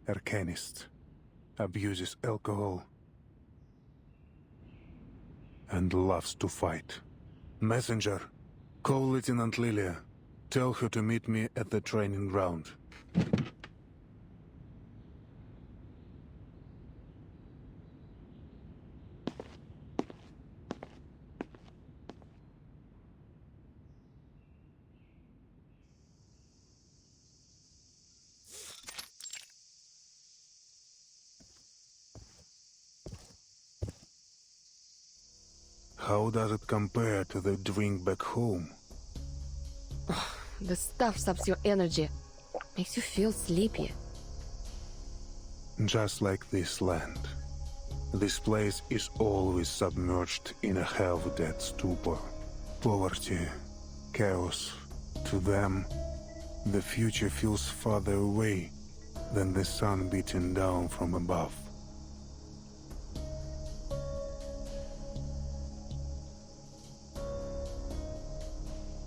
arcanist, abuses alcohol, and loves to fight. Messenger, call Lieutenant Lilia. Tell her to meet me at the training ground. How does it compare to the drink back home? The stuff saps your energy. Makes you feel sleepy. Just like this land. This place is always submerged in a half-dead stupor. Poverty, chaos. To them, the future feels farther away than the sun beating down from above.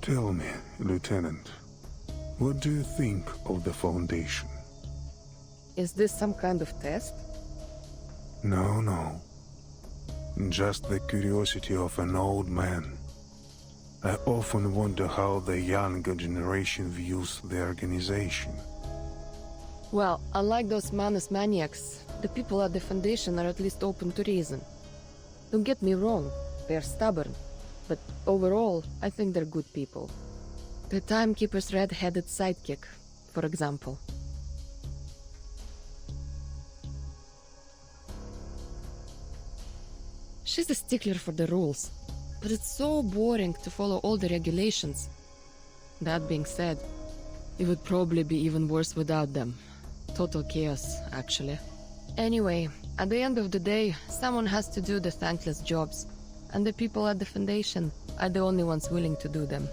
Tell me, Lieutenant, what do you think of the Foundation? Is this some kind of test? No. Just the curiosity of an old man. I often wonder how the younger generation views the organization. Well, unlike those Manus maniacs, the people at the Foundation are at least open to reason. Don't get me wrong, they're stubborn. But overall, I think they're good people. The Timekeeper's red-headed sidekick, for example. She's a stickler for the rules, but it's so boring to follow all the regulations. That being said, it would probably be even worse without them. Total chaos, actually. Anyway, at the end of the day, someone has to do the thankless jobs. And the people at the Foundation are the only ones willing to do them.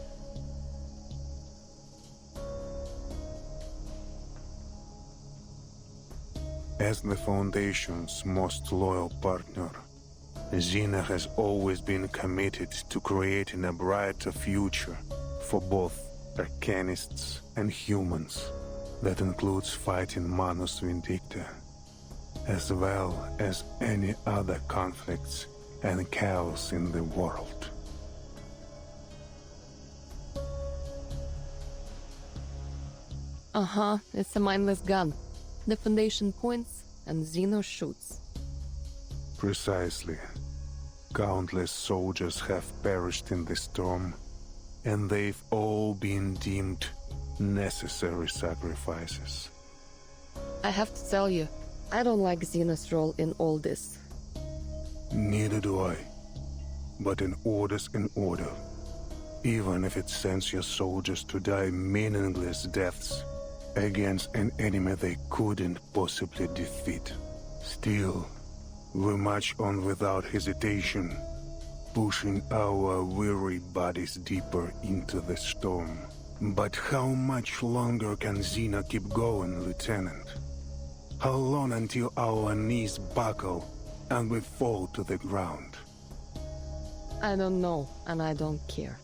As the Foundation's most loyal partner, Xena has always been committed to creating a brighter future for both Arcanists and humans. That includes fighting Manus Vindicta, as well as any other conflicts and chaos in the world. It's a mindless gun. The Foundation points and Xeno shoots. Precisely. Countless soldiers have perished in the storm, and they've all been deemed necessary sacrifices. I have to tell you, I don't like Xeno's role in all this. Neither do I. But an order's an order. Even if it sends your soldiers to die meaningless deaths against an enemy they couldn't possibly defeat. Still, we march on without hesitation, pushing our weary bodies deeper into the storm. But how much longer can Xena keep going, Lieutenant? How long until our knees buckle and we fall to the ground? I don't know, and I don't care.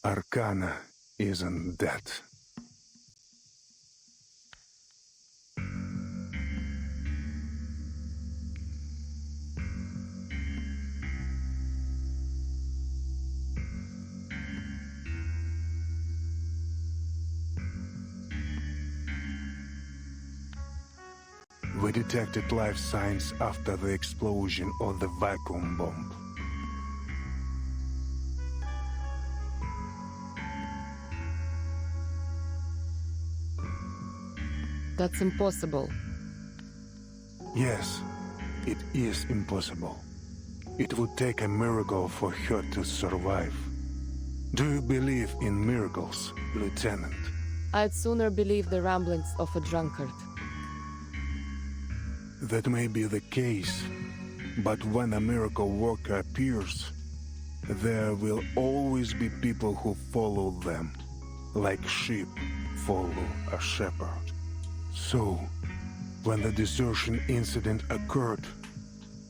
Arcana isn't that. We detected life signs after the explosion of the vacuum bomb. That's impossible. Yes, it is impossible. It would take a miracle for her to survive. Do you believe in miracles, Lieutenant? I'd sooner believe the ramblings of a drunkard. That may be the case, but when a miracle worker appears, there will always be people who follow them, like sheep follow a shepherd. So, when the desertion incident occurred,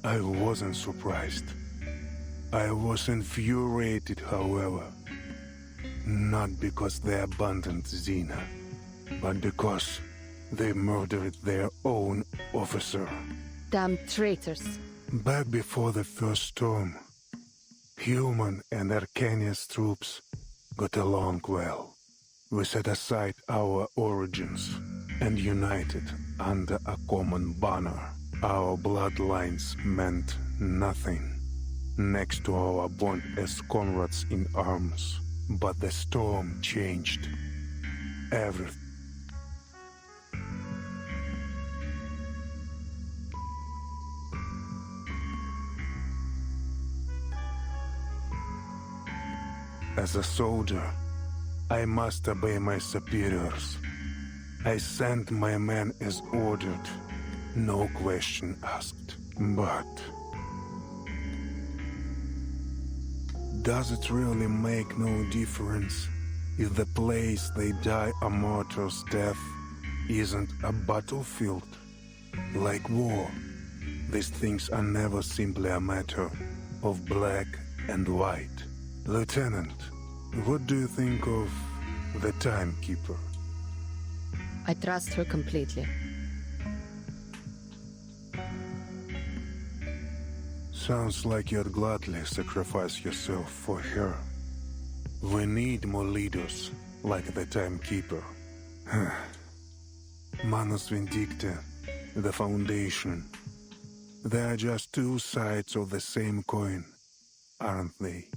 I wasn't surprised. I was infuriated, however. Not because they abandoned Xena, but because they murdered their own officer. Damn traitors. Back before the first storm, Human and Arcanius troops got along well. We set aside our origins and united under a common banner. Our bloodlines meant nothing next to our bond as comrades in arms. But the storm changed everything. As a soldier, I must obey my superiors. I sent my men as ordered, no question asked. But does it really make no difference if the place they die a martyr's death isn't a battlefield? Like war, these things are never simply a matter of black and white. Lieutenant, what do you think of the Timekeeper? I trust her completely. Sounds like you'd gladly sacrifice yourself for her. We need more leaders like the Timekeeper. Manus Vindicta, the Foundation. They are just two sides of the same coin, aren't they?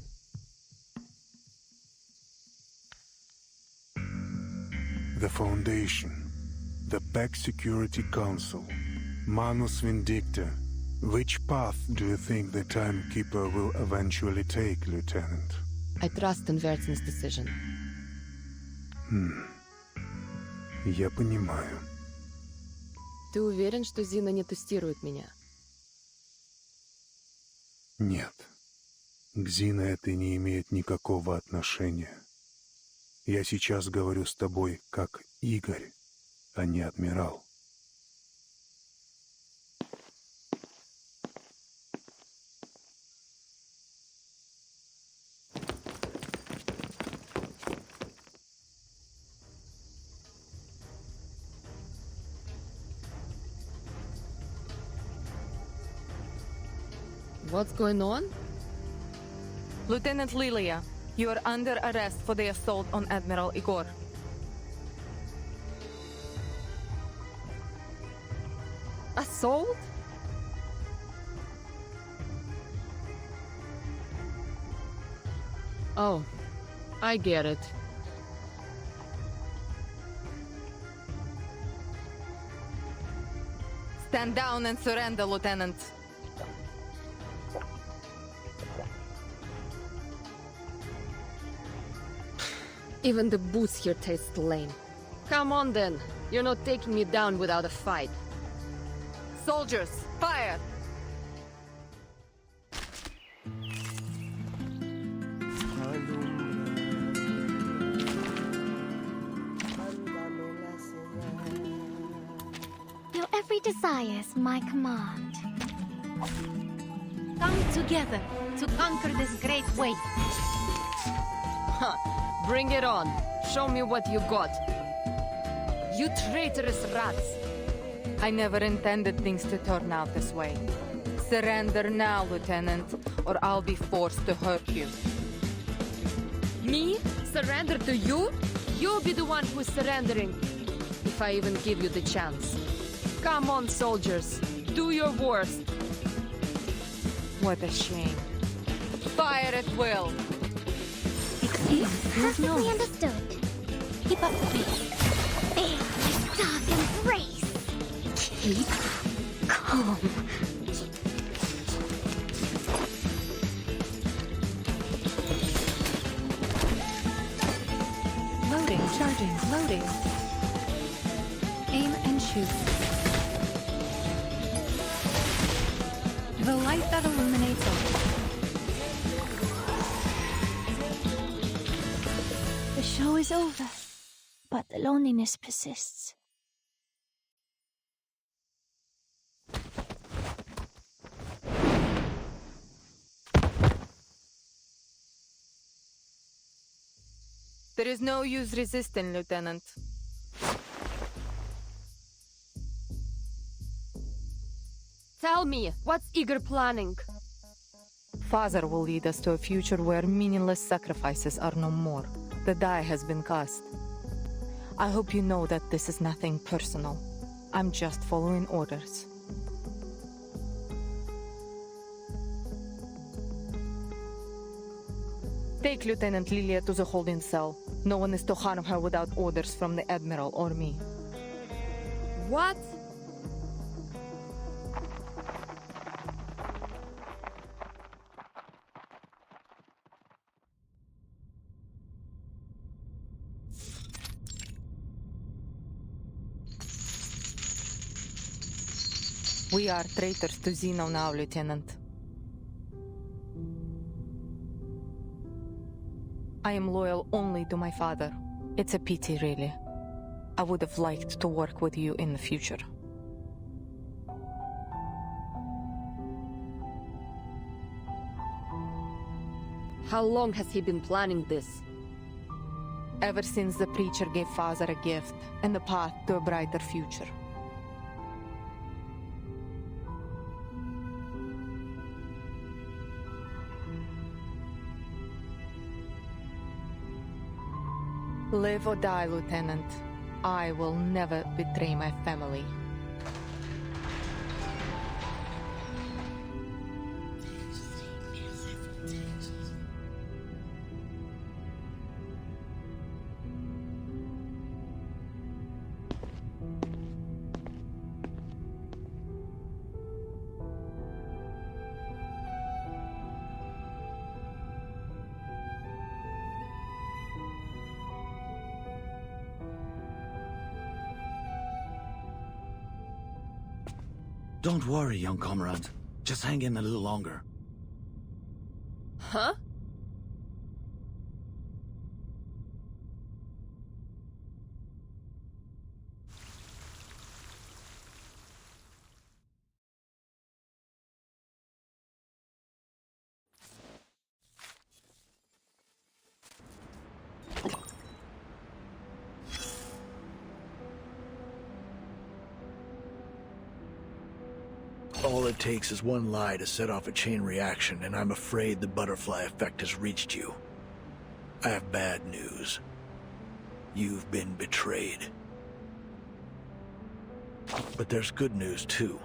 The Foundation, the Pack Security Council, Manus Vindicta. Which path do you think the Timekeeper will eventually take, Lieutenant? I trust in Vertin's decision. Я понимаю. Ты уверен, что Зина не тестирует меня? Нет. К Зине это не имеет никакого отношения. Я сейчас говорю с тобой как Игорь, а не адмирал. What's going on? Lieutenant Lilia, you are under arrest for the assault on Admiral Igor. Assault? Oh, I get it. Stand down and surrender, Lieutenant. Even the booze here tastes lame. Come on then. You're not taking me down without a fight. Soldiers, fire! Your every desire is my command. Come together to conquer this great waste. Bring it on. Show me what you got. You traitorous rats. I never intended things to turn out this way. Surrender now, Lieutenant, or I'll be forced to hurt you. Me? Surrender to you? You'll be the one who's surrendering. If I even give you the chance. Come on, soldiers. Do your worst. What a shame. Fire at will! Perfectly understood. Keep up the pace. There, dark embrace. Keep calm. Loading, charging, loading. Aim and shoot. The light that illuminates all. The show is over, but the loneliness persists. There is no use resisting, Lieutenant. Tell me, what's Igor planning? Father will lead us to a future where meaningless sacrifices are no more. The die has been cast. I hope you know that this is nothing personal. I'm just following orders. Take Lieutenant Lilia to the holding cell. No one is to harm her without orders from the Admiral or me. What? We are traitors to Zeno now, Lieutenant. I am loyal only to my father. It's a pity, really. I would have liked to work with you in the future. How long has he been planning this? Ever since the preacher gave Father a gift and the path to a brighter future. Live or die, Lieutenant. I will never betray my family. Don't worry, young comrade. Just hang in a little longer. Huh? All it takes is one lie to set off a chain reaction, and I'm afraid the butterfly effect has reached you. I have bad news. You've been betrayed. But there's good news, too.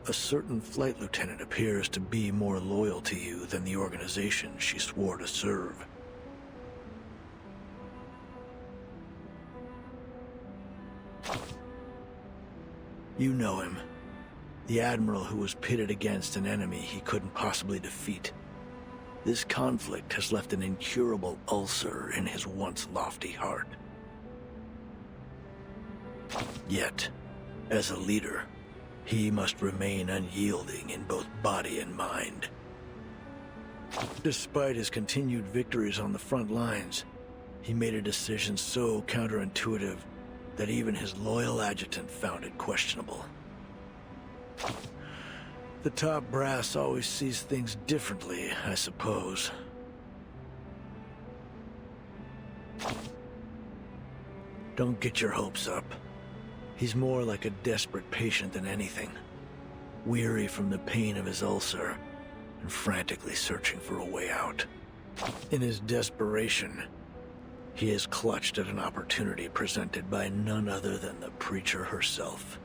A certain flight lieutenant appears to be more loyal to you than the organization she swore to serve. You know him. The Admiral who was pitted against an enemy he couldn't possibly defeat. This conflict has left an incurable ulcer in his once lofty heart. Yet, as a leader, he must remain unyielding in both body and mind. Despite his continued victories on the front lines, he made a decision so counterintuitive that even his loyal adjutant found it questionable. The top brass always sees things differently, I suppose. Don't get your hopes up. He's more like a desperate patient than anything, weary from the pain of his ulcer and frantically searching for a way out. In his desperation, he has clutched at an opportunity presented by none other than the preacher herself.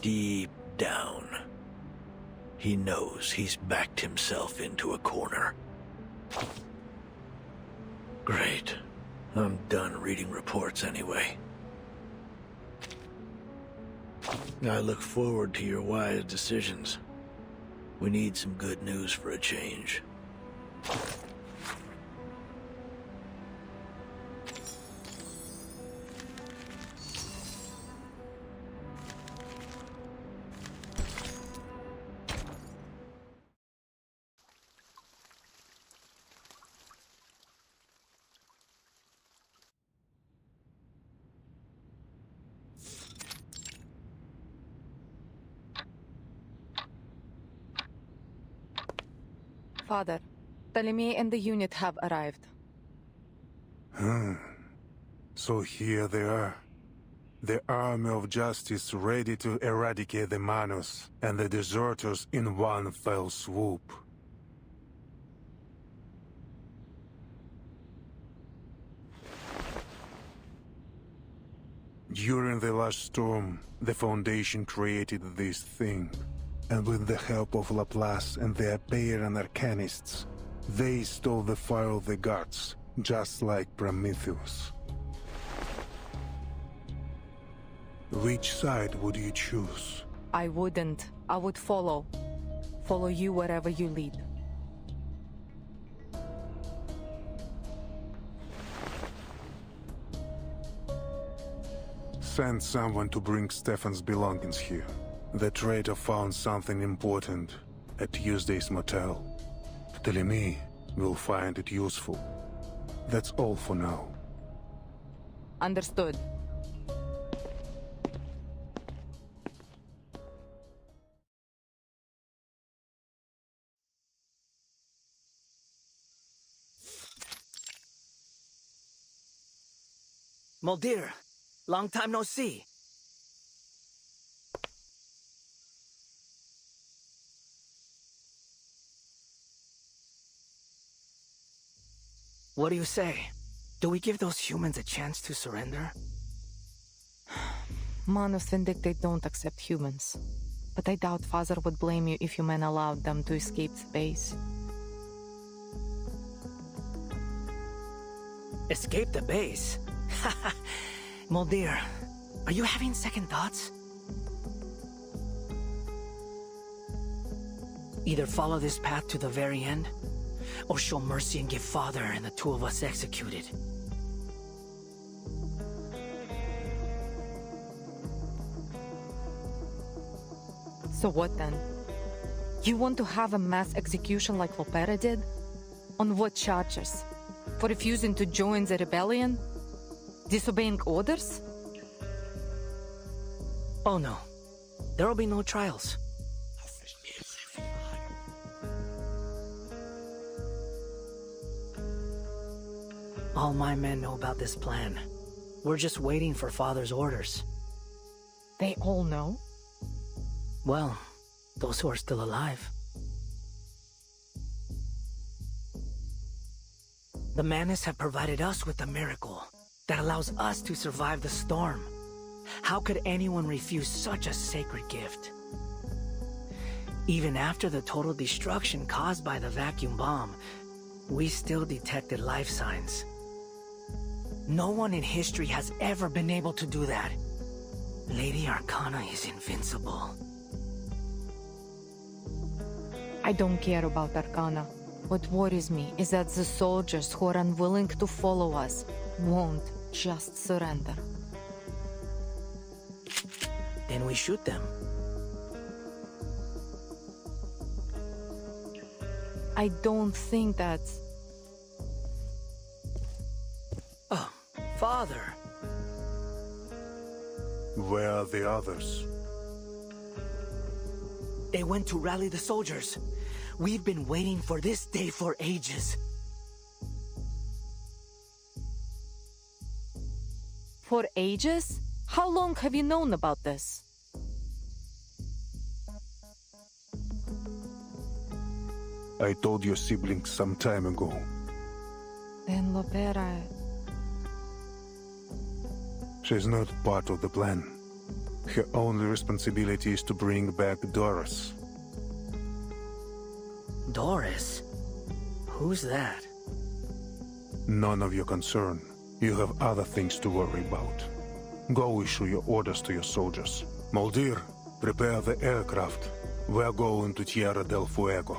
Deep down, he knows he's backed himself into a corner. Great. I'm done reading reports anyway. I look forward to your wise decisions. We need some good news for a change. Father, Ptolemy and the unit have arrived. So here they are. The army of justice ready to eradicate the Manus and the deserters in one fell swoop. During the last storm, the Foundation created this thing, and with the help of Laplace and the Apeyan Arcanists, they stole the fire of the gods, just like Prometheus. Which side would you choose? I wouldn't. I would follow. Follow you wherever you lead. Send someone to bring Stefan's belongings here. The traitor found something important at Tuesday's motel. Ptolemy will find it useful. That's all for now. Understood. Muldir, long time no see. What do you say? Do we give those humans a chance to surrender? Manus Vindicate don't accept humans. But I doubt Father would blame you if you men allowed them to escape the base. Escape the base? Muldir, are you having second thoughts? Either follow this path to the very end, or show mercy and get Father and the two of us executed. So what then? You want to have a mass execution like Lopera did? On what charges? For refusing to join the rebellion? Disobeying orders? Oh no. There will be no trials. All my men know about this plan. We're just waiting for Father's orders. They all know? Well, those who are still alive. The Manus have provided us with a miracle that allows us to survive the storm. How could anyone refuse such a sacred gift? Even after the total destruction caused by the vacuum bomb, we still detected life signs. No one in history has ever been able to do that. Lady Arcana is invincible. I don't care about Arcana. What worries me is that the soldiers who are unwilling to follow us won't just surrender. Then we shoot them. I don't think that's... Oh, Father. Where are the others? They went to rally the soldiers. We've been waiting for this day for ages. For ages? How long have you known about this? I told your siblings some time ago. Then Lopera... She's not part of the plan. Her only responsibility is to bring back Doris. Doris? Who's that? None of your concern. You have other things to worry about. Go issue your orders to your soldiers. Muldir, prepare the aircraft. We're going to Tierra del Fuego.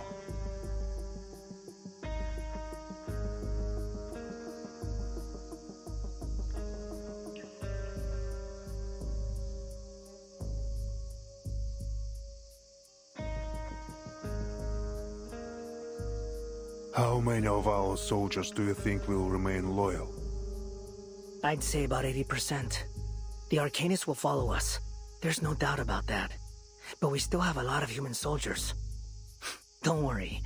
How many of our soldiers do you think will remain loyal? I'd say about 80%. The Arcanists will follow us. There's no doubt about that. But we still have a lot of human soldiers. Don't worry.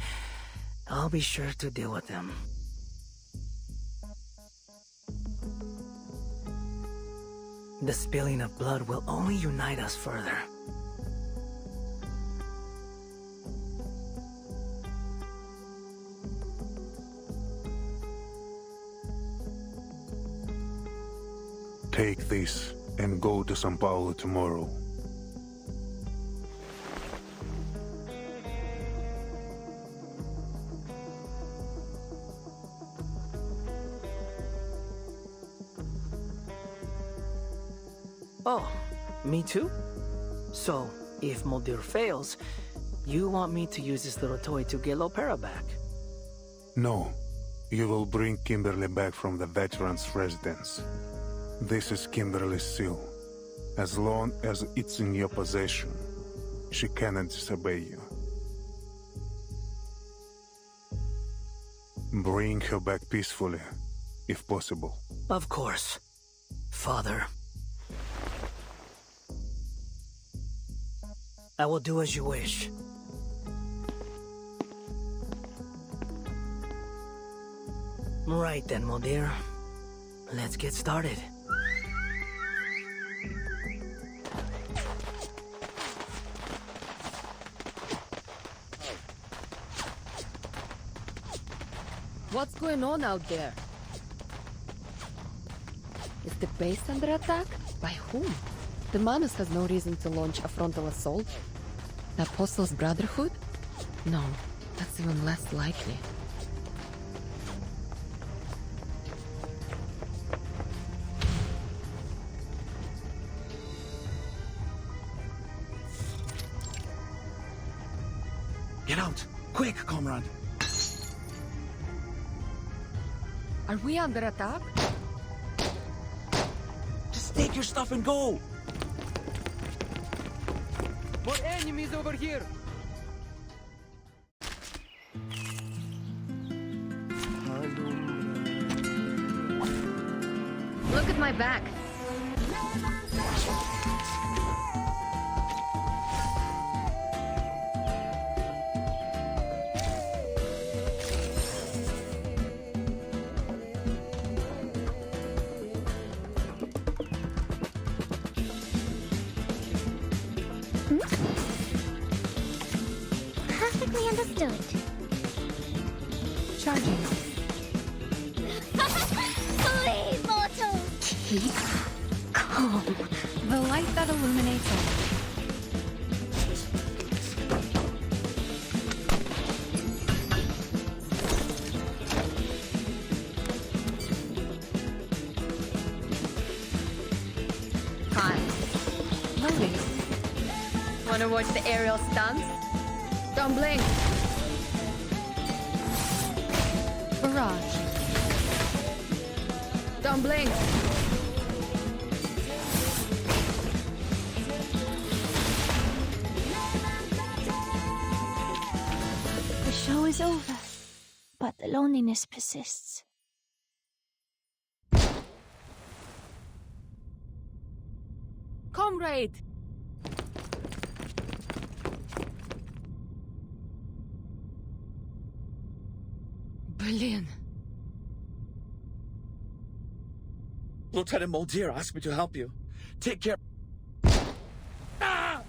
I'll be sure to deal with them. The spilling of blood will only unite us further. Take this and go to São Paulo tomorrow. Oh, me too? So, if Muldir fails, you want me to use this little toy to get Lopera back? No, you will bring Kimberly back from the veterans' residence. This is Kimberly's seal. As long as it's in your possession, she cannot disobey you. Bring her back peacefully, if possible. Of course, Father. I will do as you wish. Right then, Muldir. Let's get started. What's going on out there? Is the base under attack? By whom? The Manus has no reason to launch a frontal assault. The Apostles' Brotherhood? No, that's even less likely. Get out! Quick, comrade! Are we under attack? Just take your stuff and go! More enemies over here! Look at my back. Perfectly understood. Charging. Flee, mortal! Keep calm. The light that illuminates all. Hi. Loading. Wanna watch the aerial stunts? Don't blink! Barrage. Don't blink! The show is over, but the loneliness persists. Comrade! Berlin. Lieutenant Muldir asked me to help you. Take care. Ah!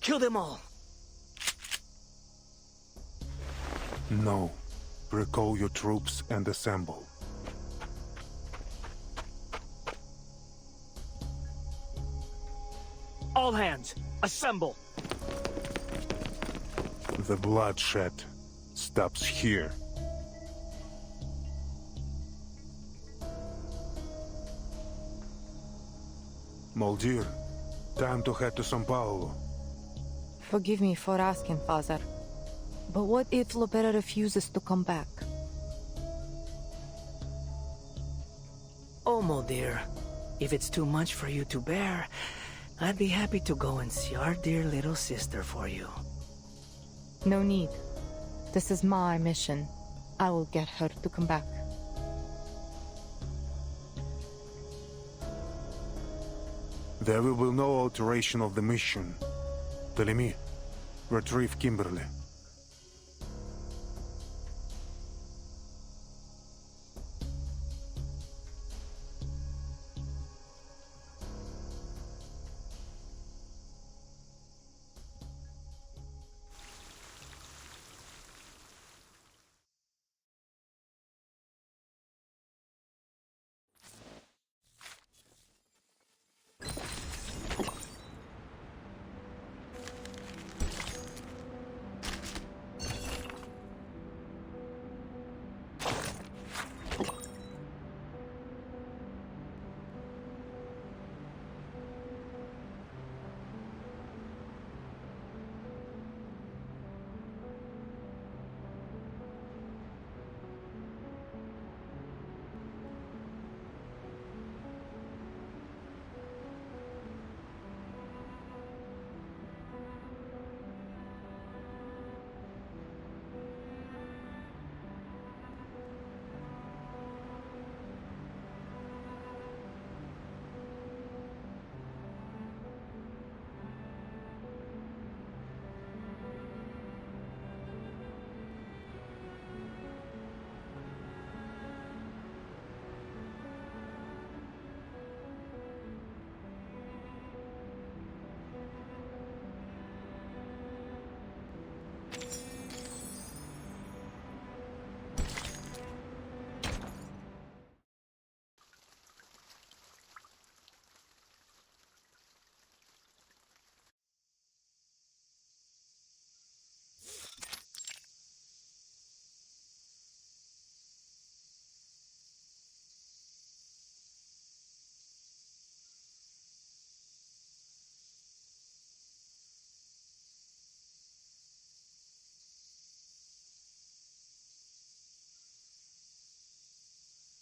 Kill them all! No. Recall your troops and assemble. All hands, assemble! The bloodshed stops here. Muldir, time to head to São Paulo. Forgive me for asking, Father. But what if Lopera refuses to come back? Oh, Muldir, if it's too much for you to bear, I'd be happy to go and see our dear little sister for you. No need. This is my mission. I will get her to come back. There will be no alteration of the mission. Telemi, retrieve Kimberly.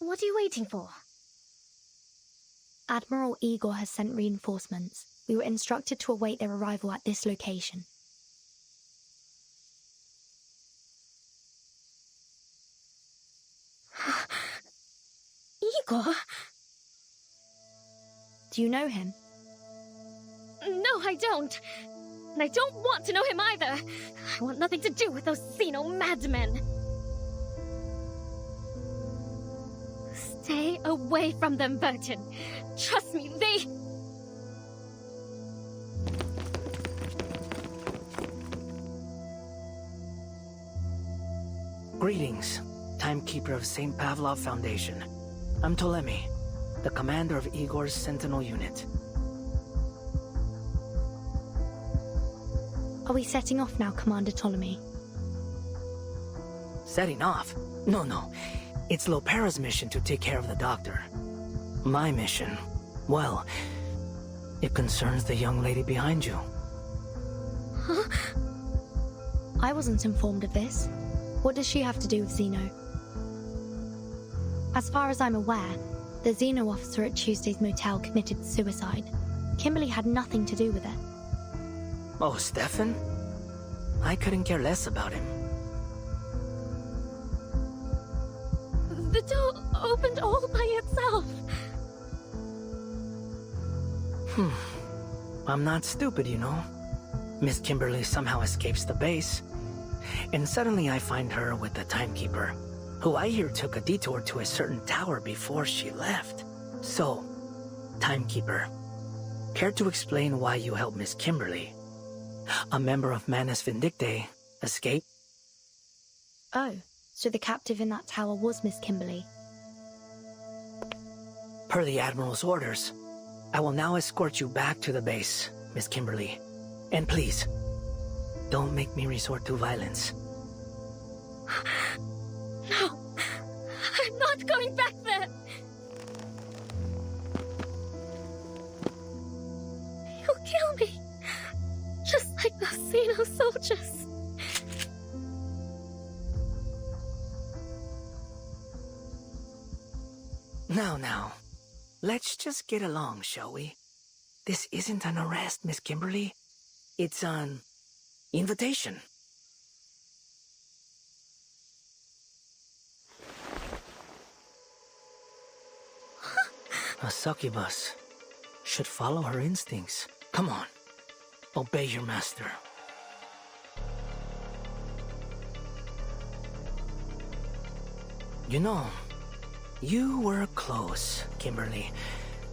What are you waiting for? Admiral Igor has sent reinforcements. We were instructed to await their arrival at this location. Igor? Do you know him? No, I don't. And I don't want to know him either. I want nothing to do with those Xeno madmen. Stay away from them, Burton. Trust me, they... Greetings, Timekeeper of St. Pavlov Foundation. I'm Ptolemy, the commander of Igor's Sentinel unit. Are we setting off now, Commander Ptolemy? Setting off? No. It's Lopera's mission to take care of the doctor. My mission, well, it concerns the young lady behind you. Huh? I wasn't informed of this. What does she have to do with Xeno? As far as I'm aware, the Xeno officer at Tuesday's motel committed suicide. Kimberly had nothing to do with it. Oh, Stefan? I couldn't care less about him. The door opened all by itself. I'm not stupid, you know. Miss Kimberly somehow escapes the base. And suddenly I find her with the Timekeeper, who I hear took a detour to a certain tower before she left. So, Timekeeper, care to explain why you helped Miss Kimberly, a member of Manus Vindictae, escape? Oh, so the captive in that tower was Miss Kimberly. Per the Admiral's orders, I will now escort you back to the base, Miss Kimberly. And please, don't make me resort to violence. No, I'm not going back there. You'll kill me, just like those Xeno soldiers. Now, Let's just get along, shall we? This isn't an arrest, Miss Kimberly. It's an invitation. A succubus should follow her instincts. Come on, obey your master. You know, you were close, Kimberly.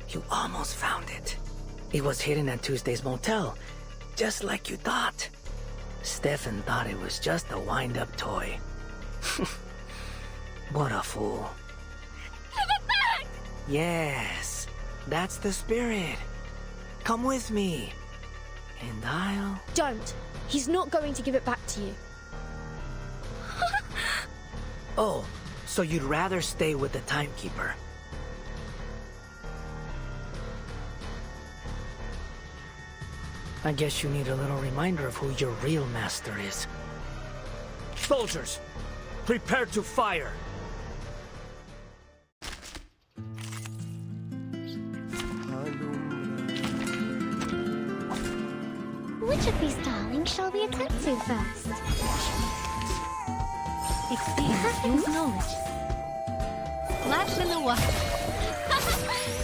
You almost found it. It was hidden at Tuesday's motel, just like you thought. Stefan thought it was just a wind-up toy. What a fool. Give it back! Yes, that's the spirit. Come with me, and I'll... Don't. He's not going to give it back to you. Oh, so you'd rather stay with the timekeeper? I guess you need a little reminder of who your real master is. Soldiers, prepare to fire! Which of these darlings shall we attempt to first? Experience use knowledge. Splash in the water.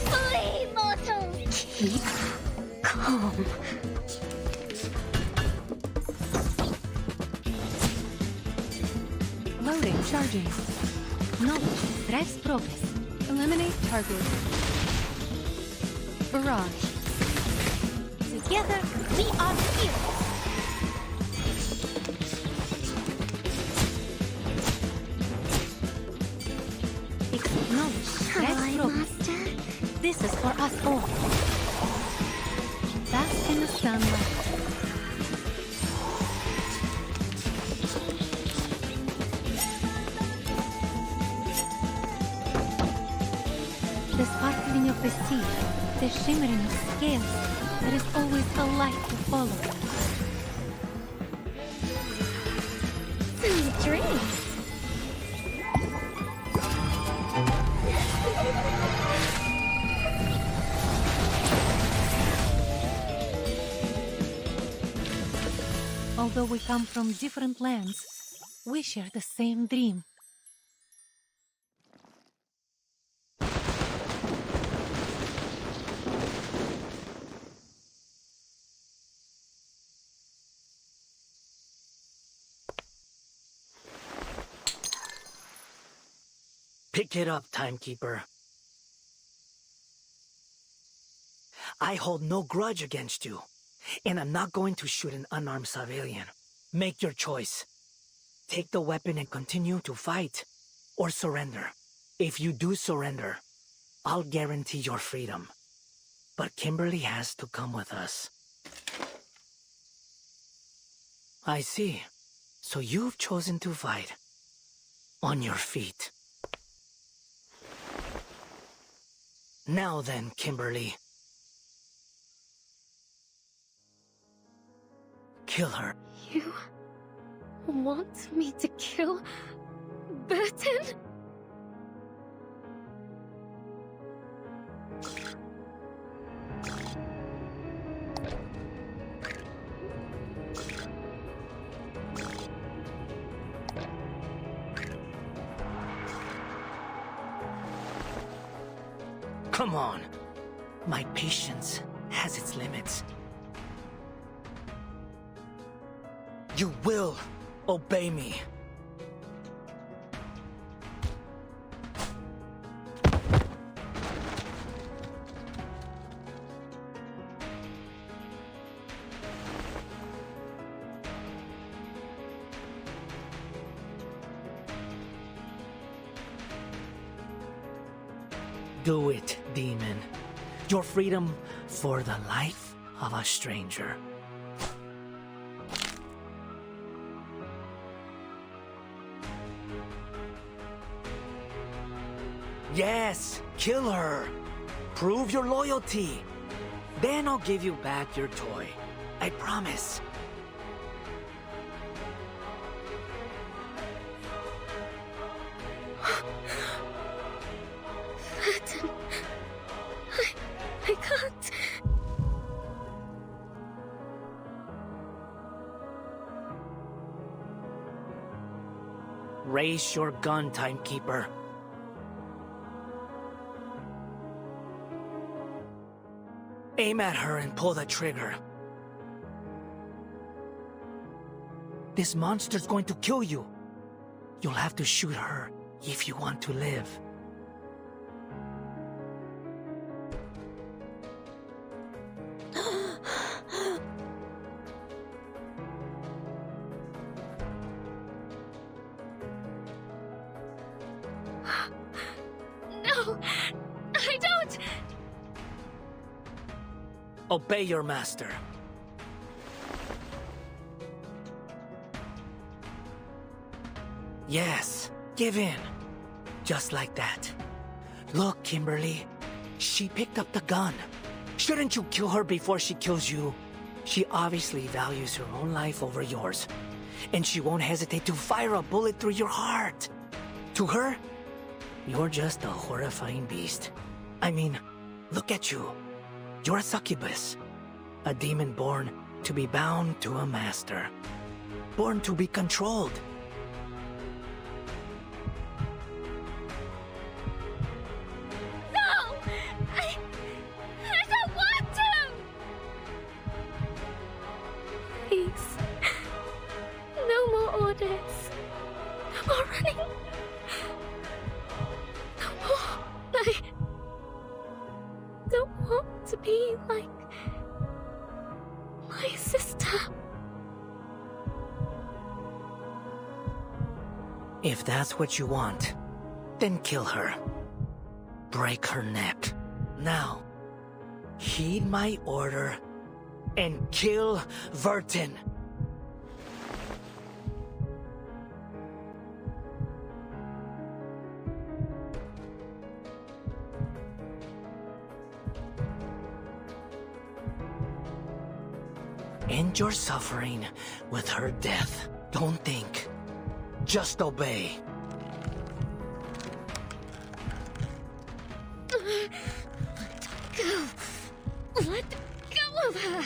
Flee, mortals! Keep calm. Loading, charging. Knowledge drives progress. Eliminate target. Barrage. Together, we are heroes! Knowledge Hi, drives progress. Master. This is for us all. Bask in the sunlight. The sparkling of the sea, the shimmering of scales, there is always a light to follow. Sweet dreams! Although we come from different lands, we share the same dream. Pick it up, timekeeper. I hold no grudge against you, and I'm not going to shoot an unarmed civilian. Make your choice. Take the weapon and continue to fight, or surrender. If you do surrender, I'll guarantee your freedom. But Kimberly has to come with us. I see. So you've chosen to fight. On your feet. Now then, Kimberly. Kill her. You want me to kill Burton? Come on. My patience has its limits. You will obey me. Do it, demon. Your freedom for the life of a stranger. Yes, kill her. Prove your loyalty. Then I'll give you back your toy. I promise. Burton. Raise your gun, Timekeeper. Aim at her and pull the trigger. This monster's going to kill you. You'll have to shoot her if you want to live. No, I don't! Obey your master. Yes, give in. Just like that. Look, Kimberly. She picked up the gun. Shouldn't you kill her before she kills you? She obviously values her own life over yours. And she won't hesitate to fire a bullet through your heart. To her, you're just a horrifying beast. I mean, look at you. You're a succubus. A demon born to be bound to a master. Born to be controlled. No! I don't want to! Please. No more orders. No more running. No more. I don't want to be like my sister. If that's what you want, then kill her. Break her neck. Now, heed my order and kill Vertin. End your suffering with her death. Don't think. Just obey. Let go. Let go of her.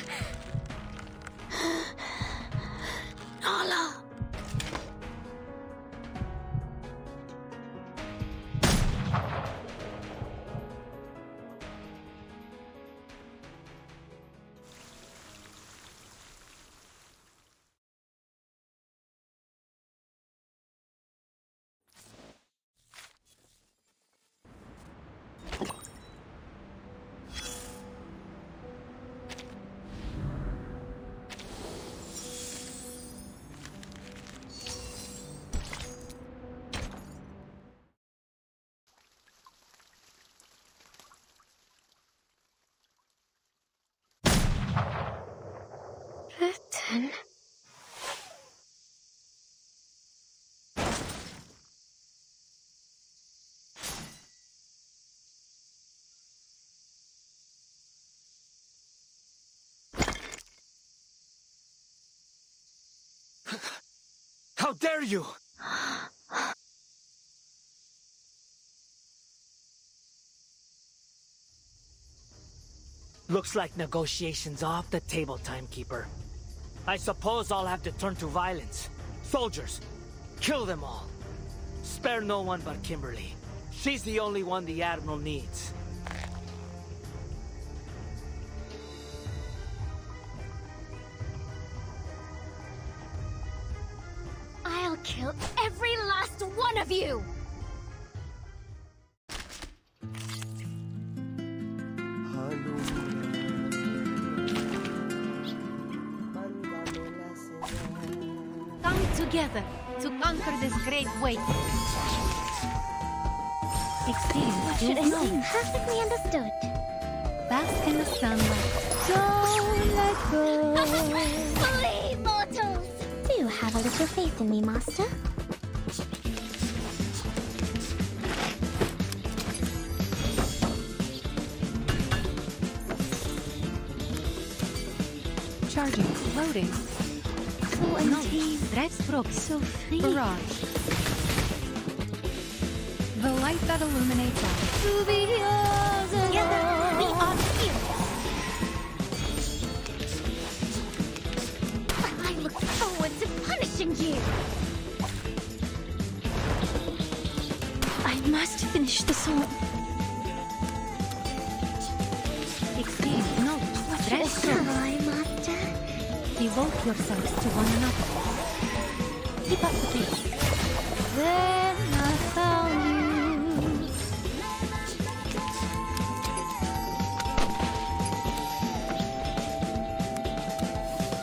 Nala! Vertin. How dare you! Looks like negotiations off the table, Timekeeper. I suppose I'll have to turn to violence. Soldiers, kill them all. Spare no one but Kimberly. She's the only one the Admiral needs. I'll kill every last one of you! Come together to conquer this great weight. Experience Should I is say known. perfectly understood? Bask in the sunlight. Don't let go. Flee, mortals! Do have a little faith in me, Master. Charging. Loading. So untamed, Tristes Tropiques. so free. Barrage. The light that illuminates all. Together, we are heroes. I look forward to punishing you! Must finish the song. Exchange knowledge. Fresh progress. Master. Devote yourselves to one another. Keep up the pace. Then I found you.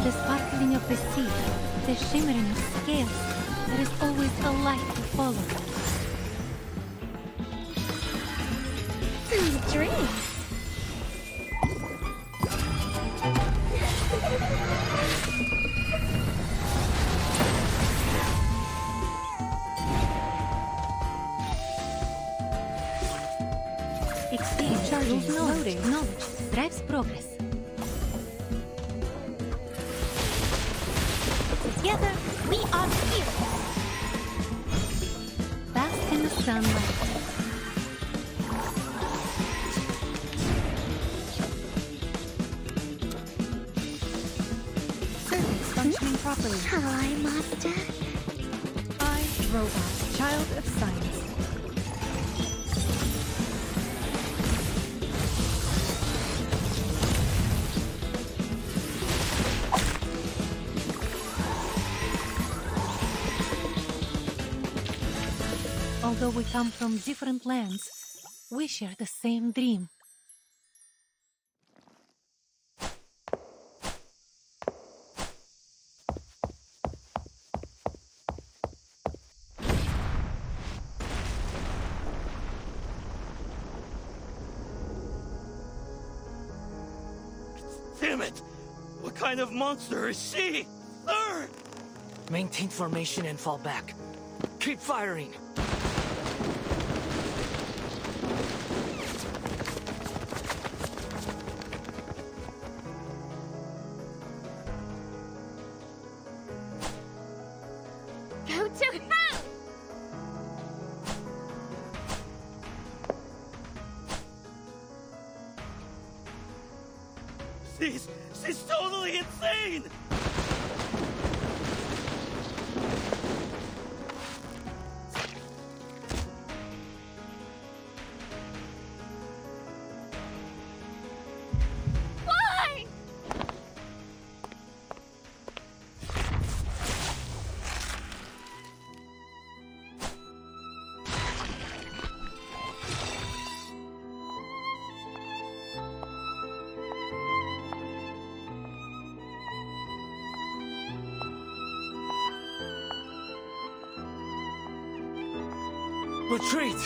The sparkling of the sea, the shimmering of scales, there is always a light to follow. Some dreams. Exchange charging knowledge. Knowledge drives progress. Together, we are heroes. Bask in the sunlight. Circuits functioning properly. Hi, Master. I, Robot, child of science. Although we come from different lands, we share the same dream. Damn it! What kind of monster is she? Sir! Maintain formation and fall back. Keep firing. Go to hell! She's totally insane! Why? Retreat!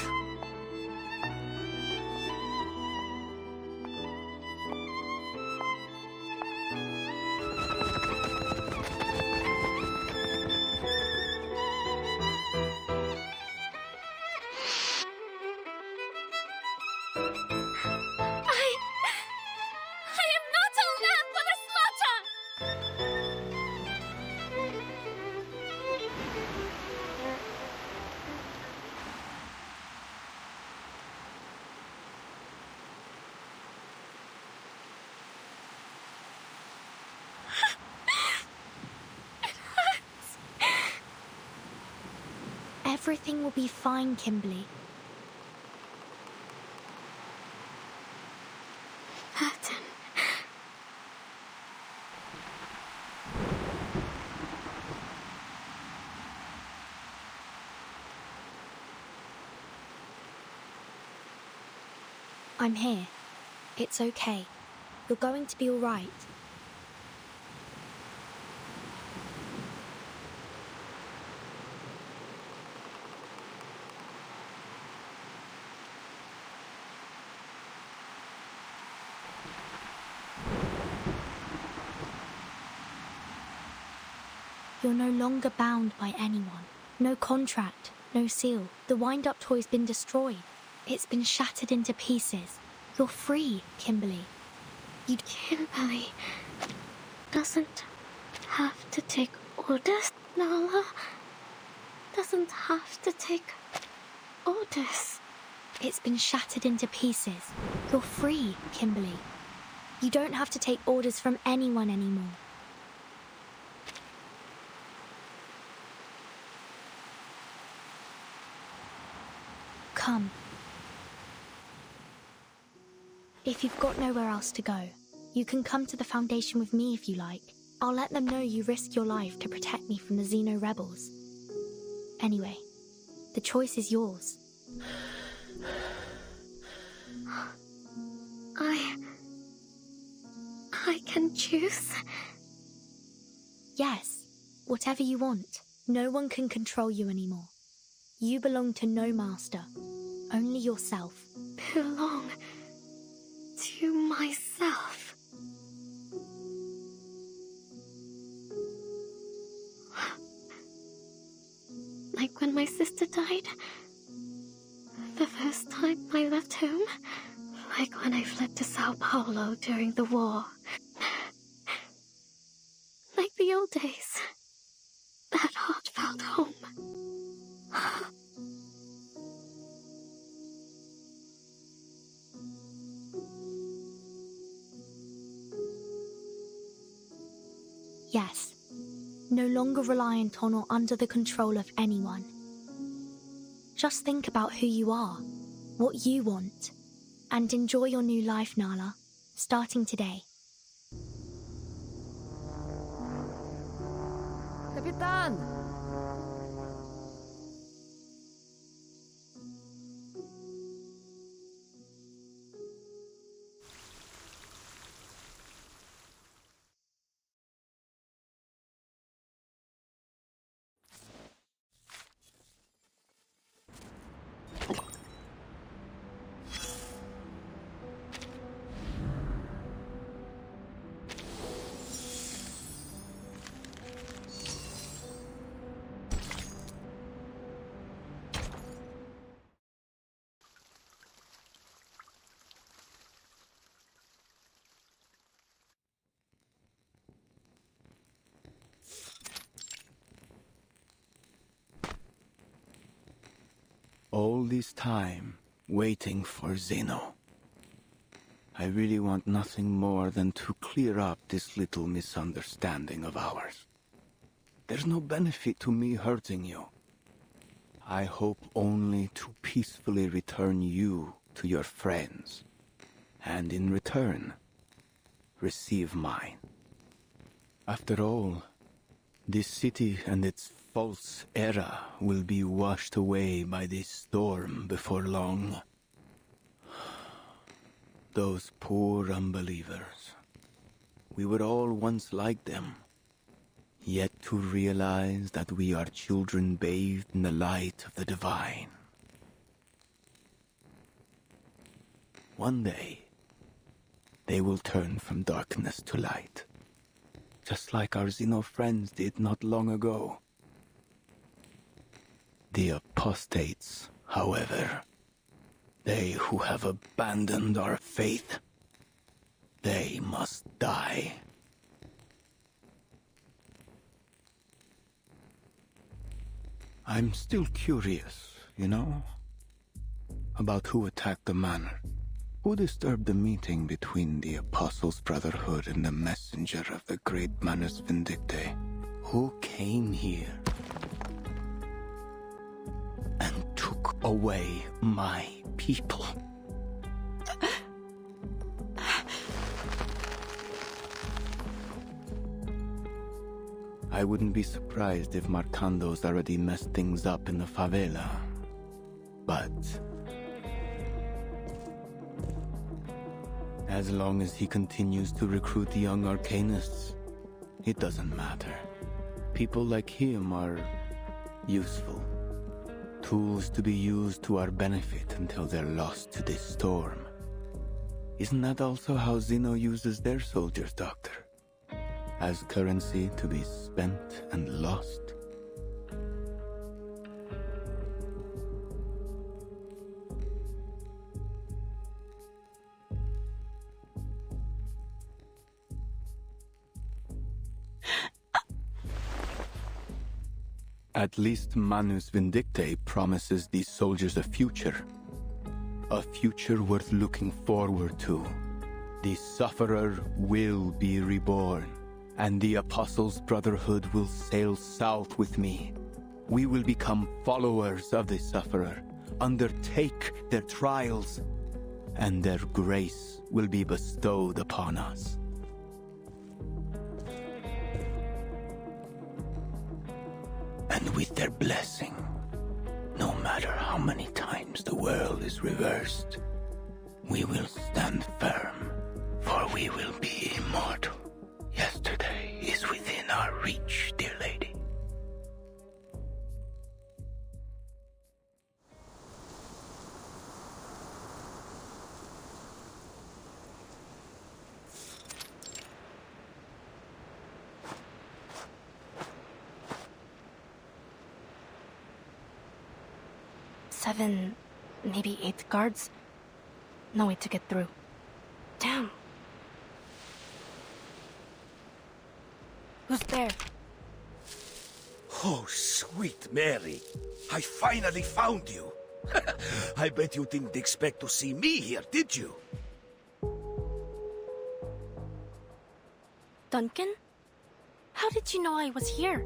I am not a lamb for the slaughter! Everything will be fine, Kimberly. Pattern. I'm here. It's okay. You're going to be all right. You're no longer bound by anyone. No contract, no seal. The wind-up toy's been destroyed. It's been shattered into pieces. You're free, Kimberly. Kimberly doesn't have to take orders. Nala doesn't have to take orders. It's been shattered into pieces. You're free, Kimberly. You don't have to take orders from anyone anymore. come. If you've got nowhere else to go, you can come to the Foundation with me if you like. I'll let them know you risked your life to protect me from the Xeno rebels. Anyway, the choice is yours. I can choose? Yes, whatever you want. No one can control you anymore. You belong to no master, only yourself. Belong to myself. Like when my sister died? The first time I left home? Like when I fled to Sao Paulo during the war? Like the old days? That heartfelt home? Yes, no longer reliant on or under the control of anyone. Just think about who you are, what you want, and enjoy your new life, Nala, starting today. Kapitan! All this time, waiting for Zeno. I really want nothing more than to clear up this little misunderstanding of ours. There's no benefit to me hurting you. I hope only to peacefully return you to your friends, and in return, receive mine. After all, this city and its false era will be washed away by this storm before long. Those poor unbelievers. We were all once like them, yet to realize that we are children bathed in the light of the divine. One day, they will turn from darkness to light, just like our Xeno friends did not long ago. The apostates, however, they who have abandoned our faith, they must die. I'm still curious, you know, about who attacked the manor. Who disturbed the meeting between the Apostles' Brotherhood and the messenger of the great Manus Vindictae? Who came here and took away my people? I wouldn't be surprised if Marcando's already messed things up in the favela. But as long as he continues to recruit young arcanists, it doesn't matter. People like him are useful. Tools to be used to our benefit until they're lost to this storm. Isn't that also how Xeno uses their soldiers, Doctor? As currency to be spent and lost? At least Manus Vindictae promises these soldiers a future. A future worth looking forward to. The Sufferer will be reborn, and the Apostles' Brotherhood will sail south with me. We will become followers of the Sufferer, undertake their trials, and their grace will be bestowed upon us. And with their blessing, no matter how many times the world is reversed, we will stand firm, for we will be immortal. Yesterday is within our reach, dear lady. Seven, maybe 8 guards. No way to get through. Damn. Who's there? Oh, sweet Mary. I finally found you. I bet you didn't expect to see me here, did you? Duncan? How did you know I was here?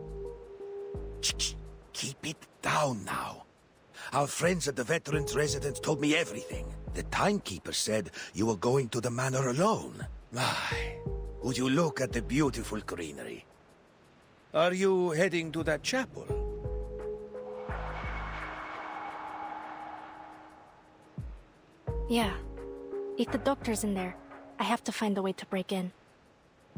Keep it down now. Our friends at the Veterans Residence told me everything. The timekeeper said you were going to the manor alone. Why, would you look at the beautiful greenery? Are you heading to that chapel? Yeah. If the doctor's in there, I have to find a way to break in.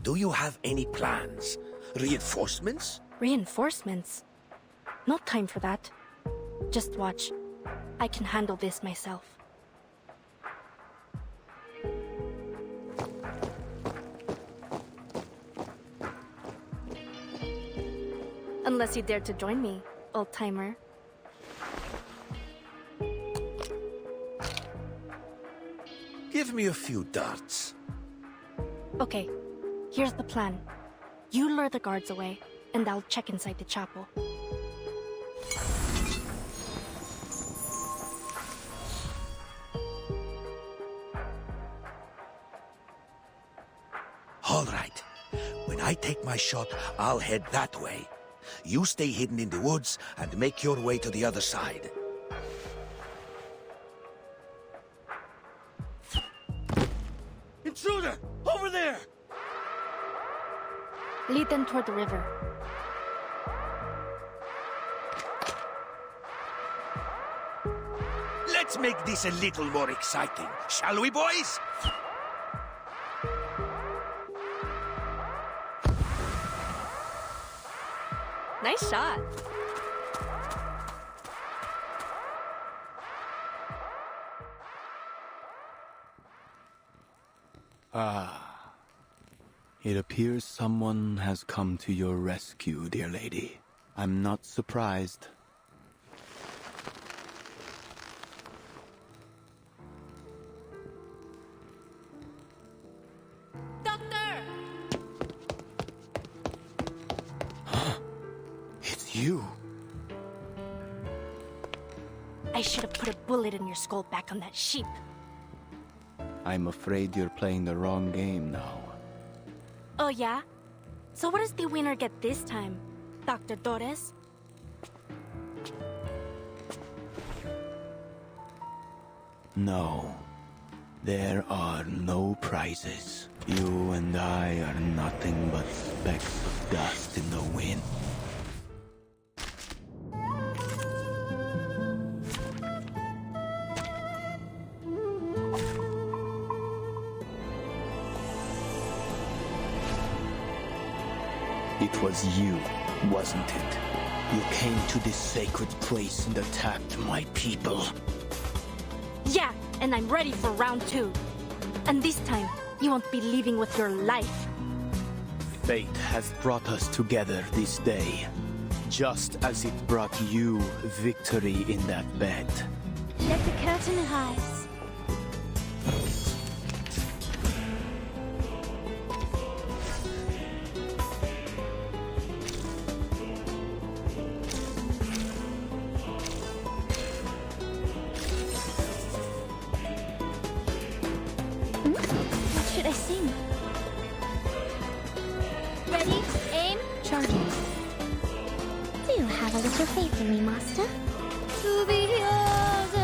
Do you have any plans? Reinforcements? Reinforcements? No time for that. Just watch. I can handle this myself. Unless you dare to join me, old-timer. Give me a few darts. Okay, here's the plan. You lure the guards away, and I'll check inside the chapel. All right. When I take my shot, I'll head that way. You stay hidden in the woods and make your way to the other side. Intruder! Over there! Lead them toward the river. Let's make this a little more exciting, shall we, boys? Nice shot. Ah. It appears someone has come to your rescue, dear lady. I'm not surprised. You? I should have put a bullet in your skull back on that sheep. I'm afraid you're playing the wrong game now. Oh yeah? So what does the winner get this time, Dr. Torres? No. There are no prizes. You and I are nothing but specks of dust in the wind. It was you, wasn't it? You came to this sacred place and attacked my people. Yeah, and I'm ready for round 2. And this time, you won't be leaving with your life. Fate has brought us together this day, just as it brought you victory in that bed. Let the curtain rise. What should I sing? Ready, aim, charging. Do have a little faith in me, Master? To be yours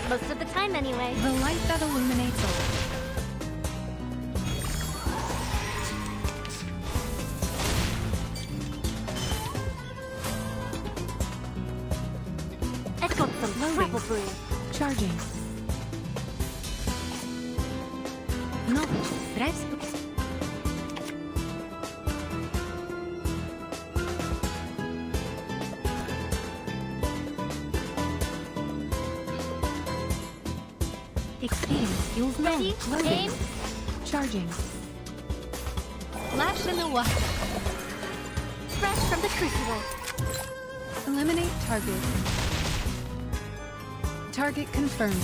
Most of the time, anyway. The light that illuminates all. I've got some trouble brew. Charging. No, drives. Experience fuels Ready? loading. Aim. Charging. Flash in the water. Fresh from the crucible. Eliminate target. Target confirmed.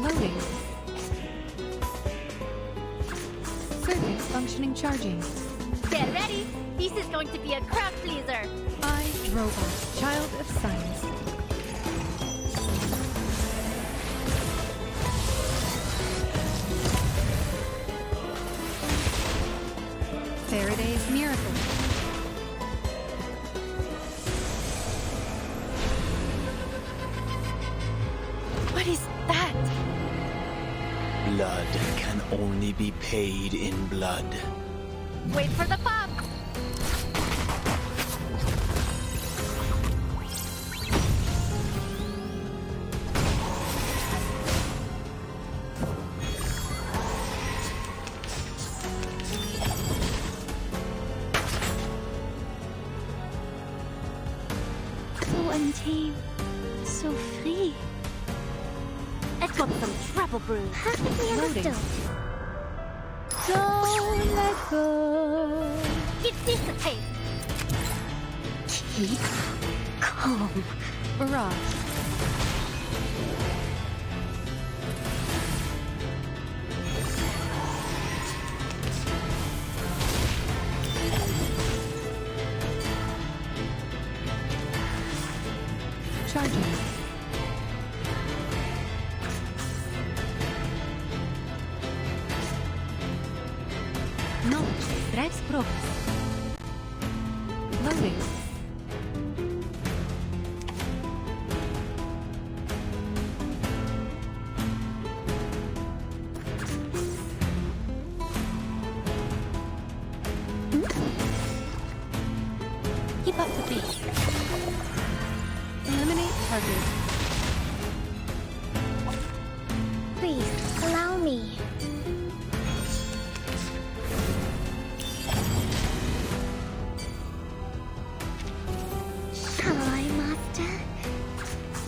Loading. Circuit functioning charging. Get ready. This is going to be a crowd pleaser. I, Robot, Child of Science. Faraday's Miracle. What is that? Blood can only be paid in blood. Wait for the pop. So untamed. So free. I've got some trouble brew. Perfectly understood. Don't let go. Give this a taste. Keep calm. Barrage. Charging. No, drives progress. Loading. Keep up the pace. Eliminate target. Please, allow me. Shall I, Master?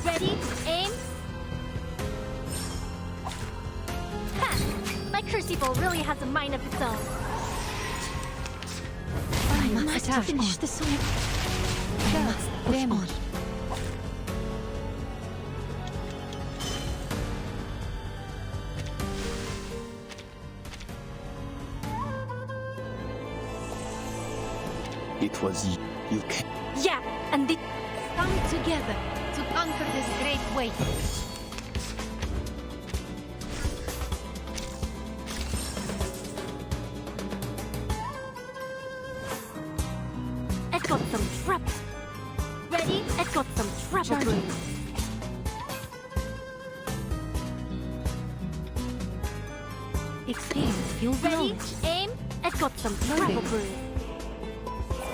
Ready? Aim. Ha! My crucible really has a mind of its own. I must Attack finish on. the sword. I must damage. It was you came. Yeah, and the Come together to conquer this great weight. I've got some trouble. Ready? I've got some trouble. Charging. Brew. Experience fuels Ready? knowledge. Aim. I've got some Loading. trouble. Brew.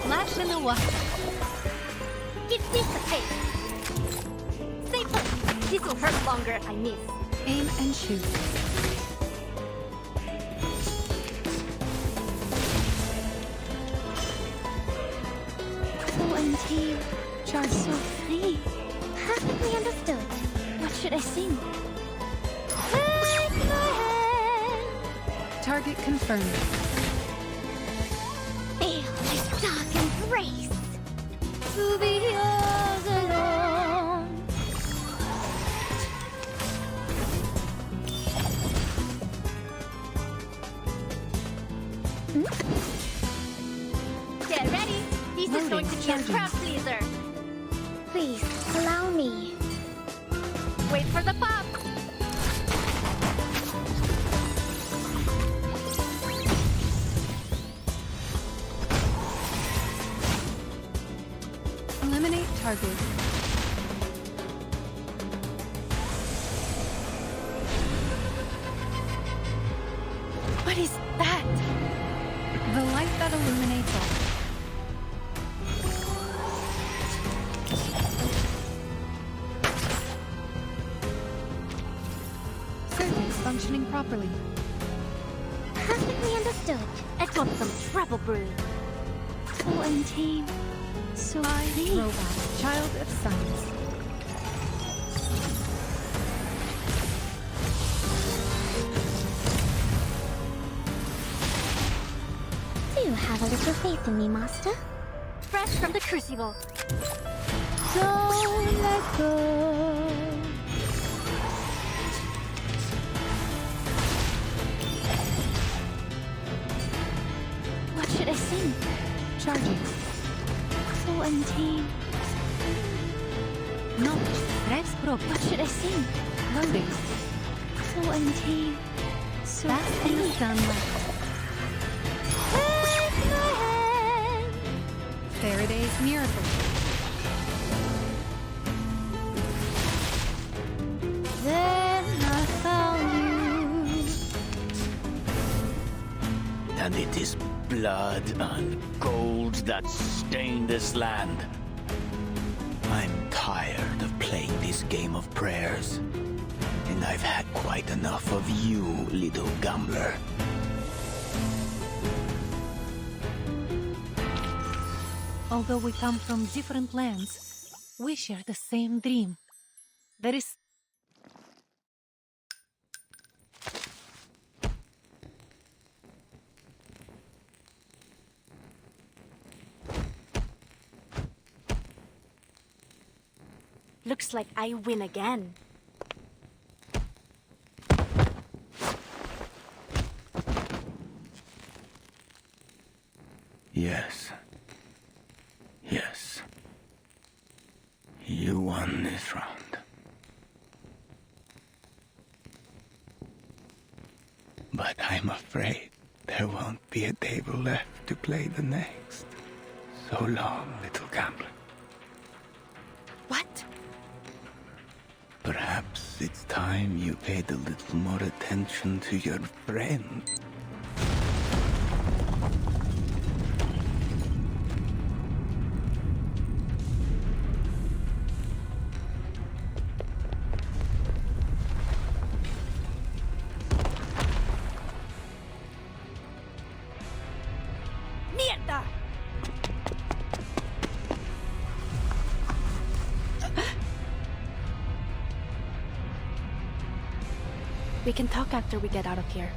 Flash in the water. Give this a taste. Stay put. This will hurt longer if I miss. Aim and shoot. So untamed. Charging. So free. Perfectly understood. What should I sing? Take my hand. Target confirmed. Feel this dark embrace. To be yours alone. Get ready. This is going to be a Charging. crowd pleaser. Please, allow me. Wait for the pop. target. What is that? The light that illuminates all. Circuits functioning properly. Perfectly understood. I got some trouble brewing. So untamed. So free. Robot, child of science. Do you have a little faith in me, Master? Fresh from the crucible. Don't let go. What should I sing? Charging. So untamed. Knowledge. Drives progress. What should I sing? Loading. So untamed. So fast in the sunlight. Take my hand. Faraday's miracle. Then I found you. And it is blood and gold that stain this land. I'm tired of playing this game of prayers. And I've had quite enough of you, little gambler. Although we come from different lands, we share the same dream. There is... Looks like I win again. Yes. Yes. You won this round. But I'm afraid there won't be a table left to play the next. So long, little gambler. What? Perhaps it's time you paid a little more attention to your friend. Mierda! We can talk after we get out of here.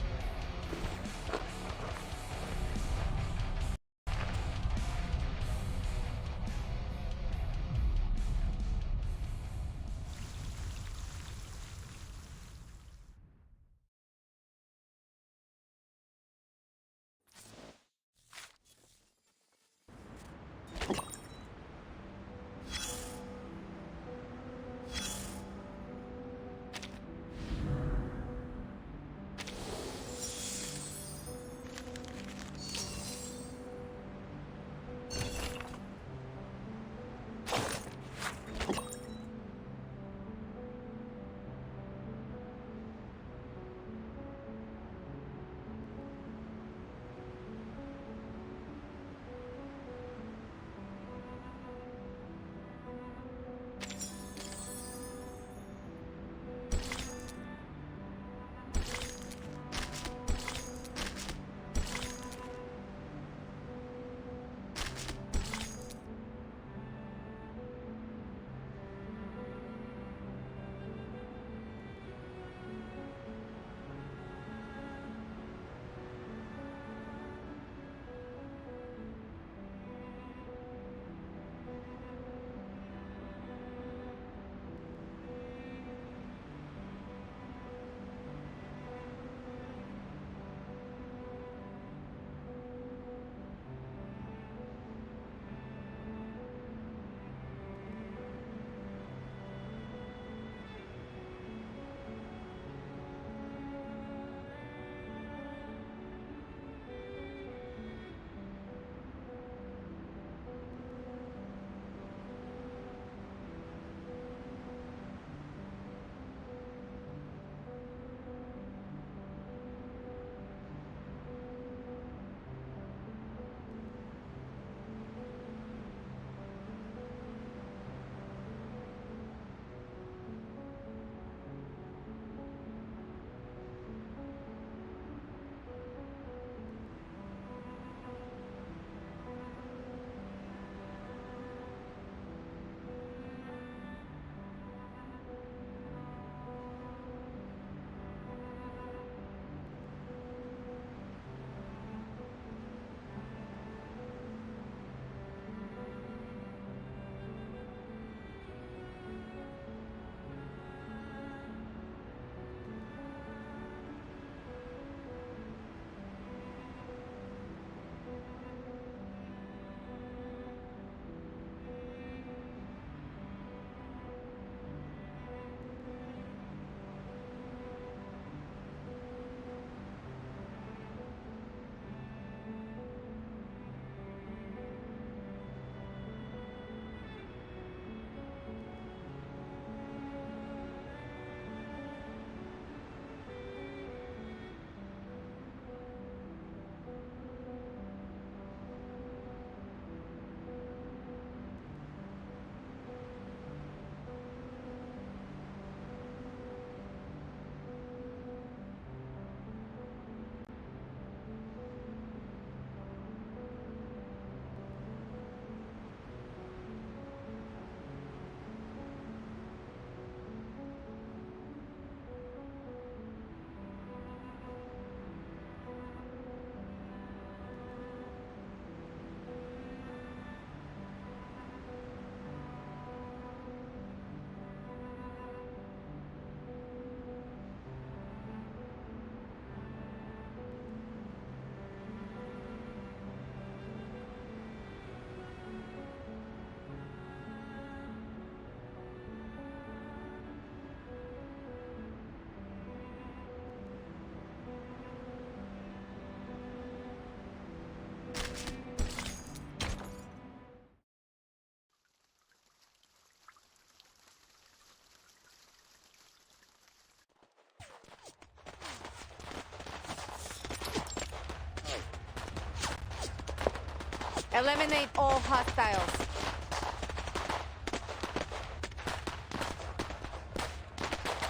Eliminate all hostiles.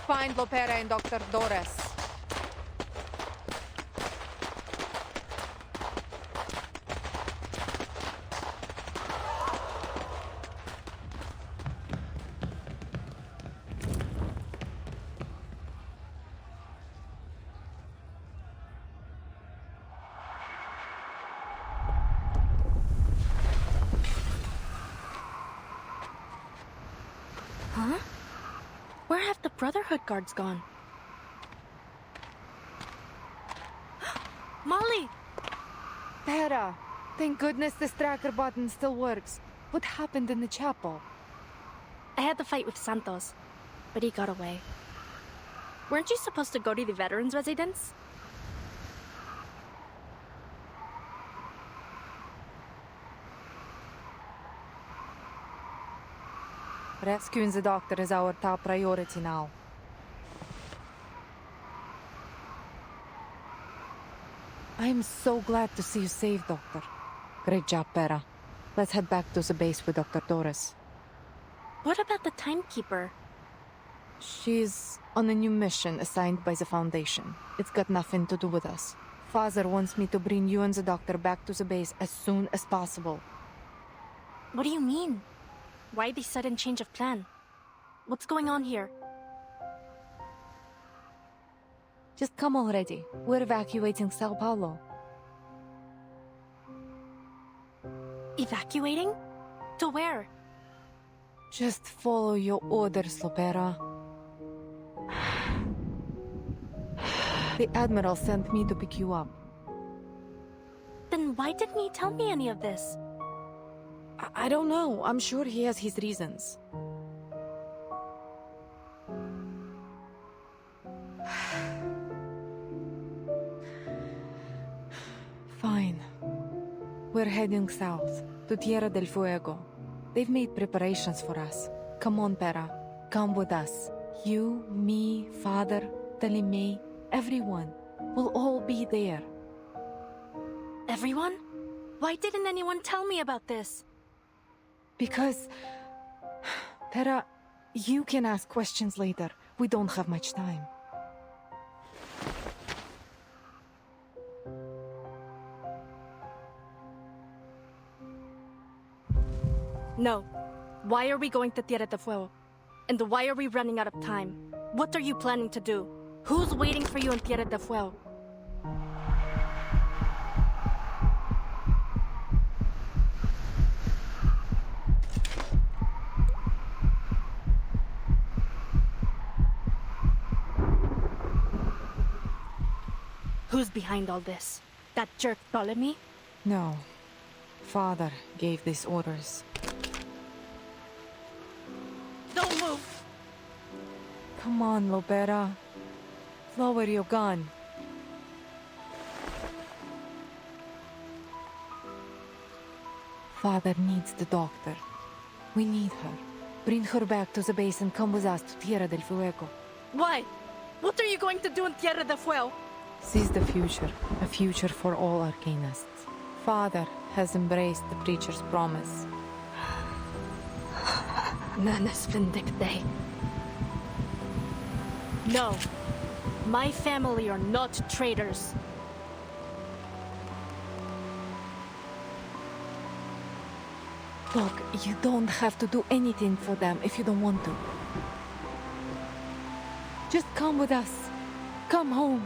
Find Lopera and Dr. Doris. Huh? Where have the Brotherhood guards gone? Molly! Tara, thank goodness this tracker button still works. What happened in the chapel? I had to fight with Santos, but he got away. Weren't you supposed to go to the veterans' residence? Rescuing the doctor is our top priority now. I am so glad to see you safe, Doctor. Great job, Pera. Let's head back to the base with Dr. Doris. What about the Timekeeper? She's on a new mission assigned by the Foundation. It's got nothing to do with us. Father wants me to bring you and the doctor back to the base as soon as possible. What do you mean? Why the sudden change of plan? What's going on here? Just come already. We're evacuating Sao Paulo. Evacuating? To where? Just follow your orders, Lopera. The Admiral sent me to pick you up. Then why didn't he tell me any of this? I don't know. I'm sure he has his reasons. Fine. We're heading south, to Tierra del Fuego. They've made preparations for us. Come on, Pera. Come with us. You, me, Father, Telimay, everyone. We'll all be there. Everyone? Why didn't anyone tell me about this? Because... Pera, you can ask questions later. We don't have much time. No. Why are we going to Tierra del Fuego? And why are we running out of time? What are you planning to do? Who's waiting for you in Tierra del Fuego? Who's behind all this? That jerk Ptolemy? No. Father gave these orders. Don't move! Come on, Lopera. Lower your gun. Father needs the doctor. We need her. Bring her back to the base and come with us to Tierra del Fuego. Why? What are you going to do in Tierra del Fuego? Seize the future. A future for all Arcanists. Father has embraced the preacher's promise. Manus Vindicte. No. My family are not traitors. Look, you don't have to do anything for them if you don't want to. Just come with us. Come home.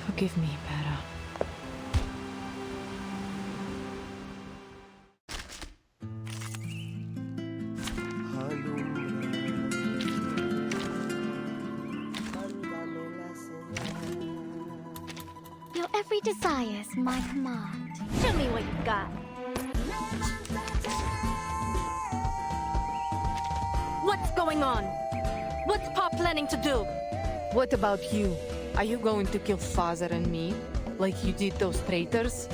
Forgive me, Pera. Your every desire is my command. Show me what you've got. What's going on? What's Pa planning to do? What about you? Are you going to kill Father and me, like you did those traitors?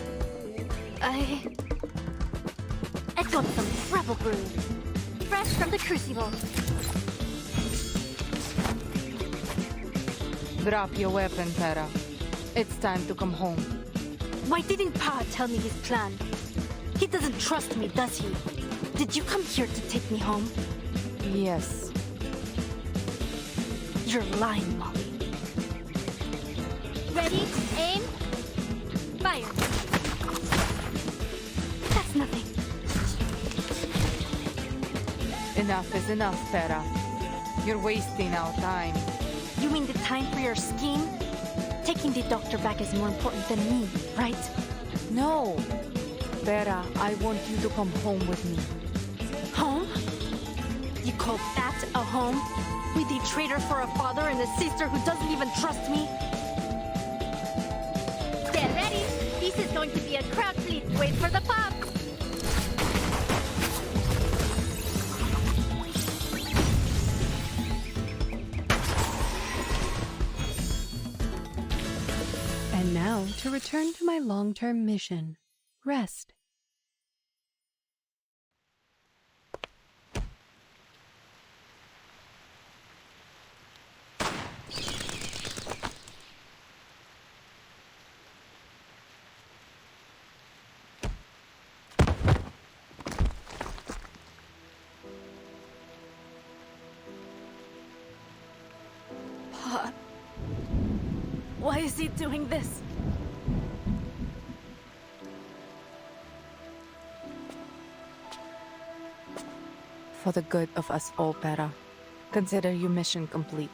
I got some rebel brood, fresh from the crucible. Drop your weapon, Tara. It's time to come home. Why didn't Pa tell me his plan? He doesn't trust me, does he? Did you come here to take me home? Yes. You're lying, Molly. Ready? Aim. Fire. That's nothing. Enough is enough, Tara. You're wasting our time. You mean the time for your scheme? Taking the doctor back is more important than me, right? No. Tara, I want you to come home with me. Home? You call that a home? With a traitor for a father and a sister who doesn't even trust me? Get ready. This is going to be a crowd, please. Wait for the pop. And now to return to my long-term mission. Rest. Pa. Why is he doing this? For the good of us all, Tara. Consider your mission complete.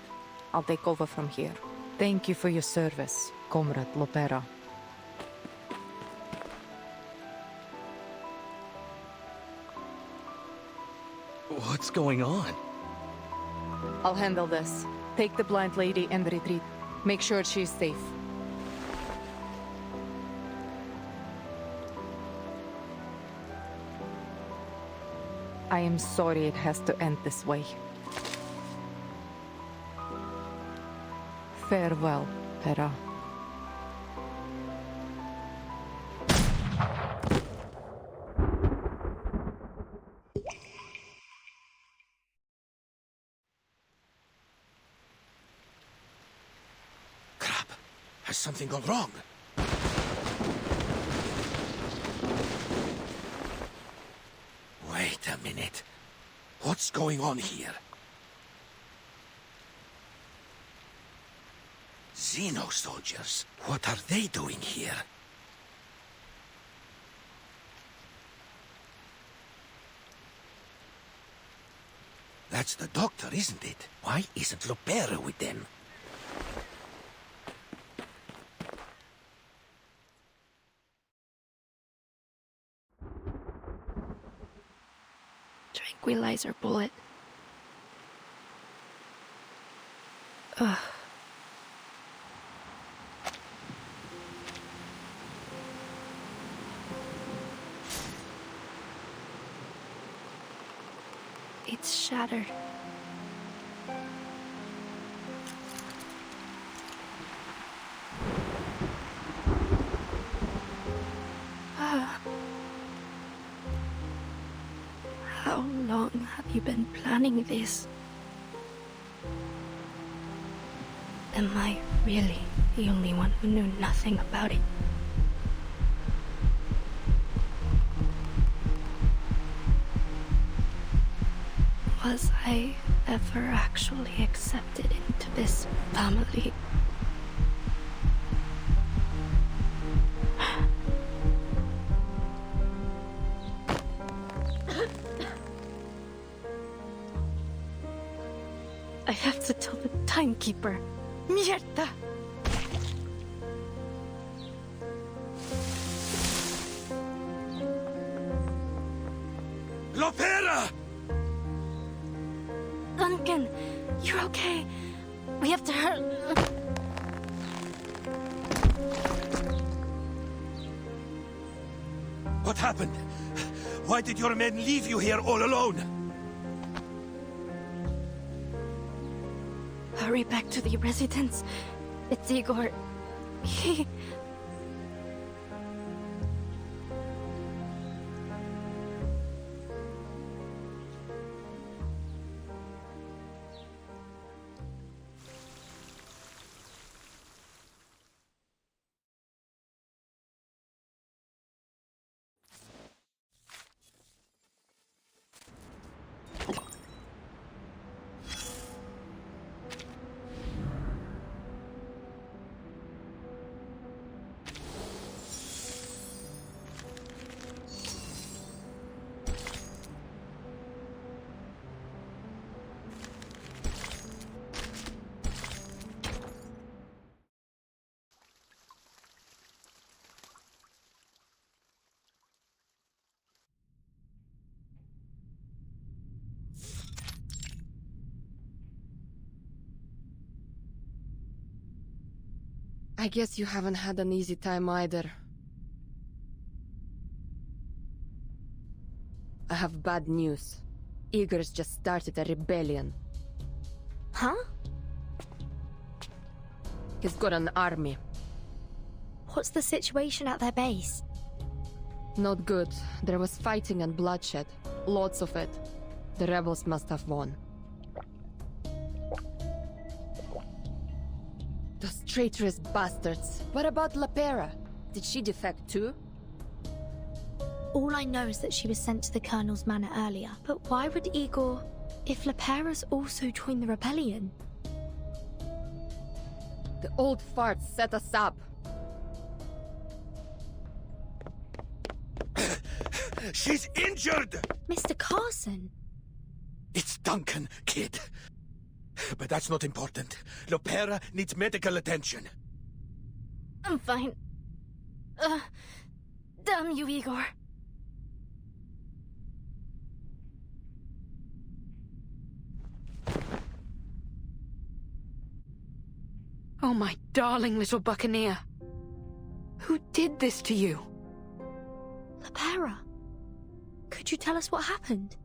I'll take over from here. Thank you for your service, Comrade Lopera. What's going on? I'll handle this. Take the blind lady and retreat. Make sure she's safe. I am sorry it has to end this way. Farewell, Hera. Crap! Has something gone wrong? Wait a minute. What's going on here? Xeno soldiers. What are they doing here? That's the doctor, isn't it? Why isn't Lopera with them? Tranquilizer bullet. Ugh. It's shattered. How long have you been planning this? Am I really the only one who knew nothing about it? Was I ever actually accepted into this family? I have to tell the timekeeper. Mierda! Lopera! Duncan, you're okay. We have to hurry. What happened? Why did your men leave you here all alone? Hurry back to the residence. It's Igor. He... I guess you haven't had an easy time either. I have bad news. Igor's just started a rebellion. Huh? He's got an army. What's the situation at their base? Not good. There was fighting and bloodshed. Lots of it. The rebels must have won. Those traitorous bastards. What about La Pera? Did she defect too? All I know is that she was sent to the Colonel's manor earlier. But why would Igor... If Lapera's also joined the rebellion? The old farts set us up. She's injured! Mr. Carson! It's Duncan, kid. But that's not important. Lopera needs medical attention. I'm fine. Damn you, Igor. Oh, my darling little buccaneer. Who did this to you? Lapera. Could you tell us what happened?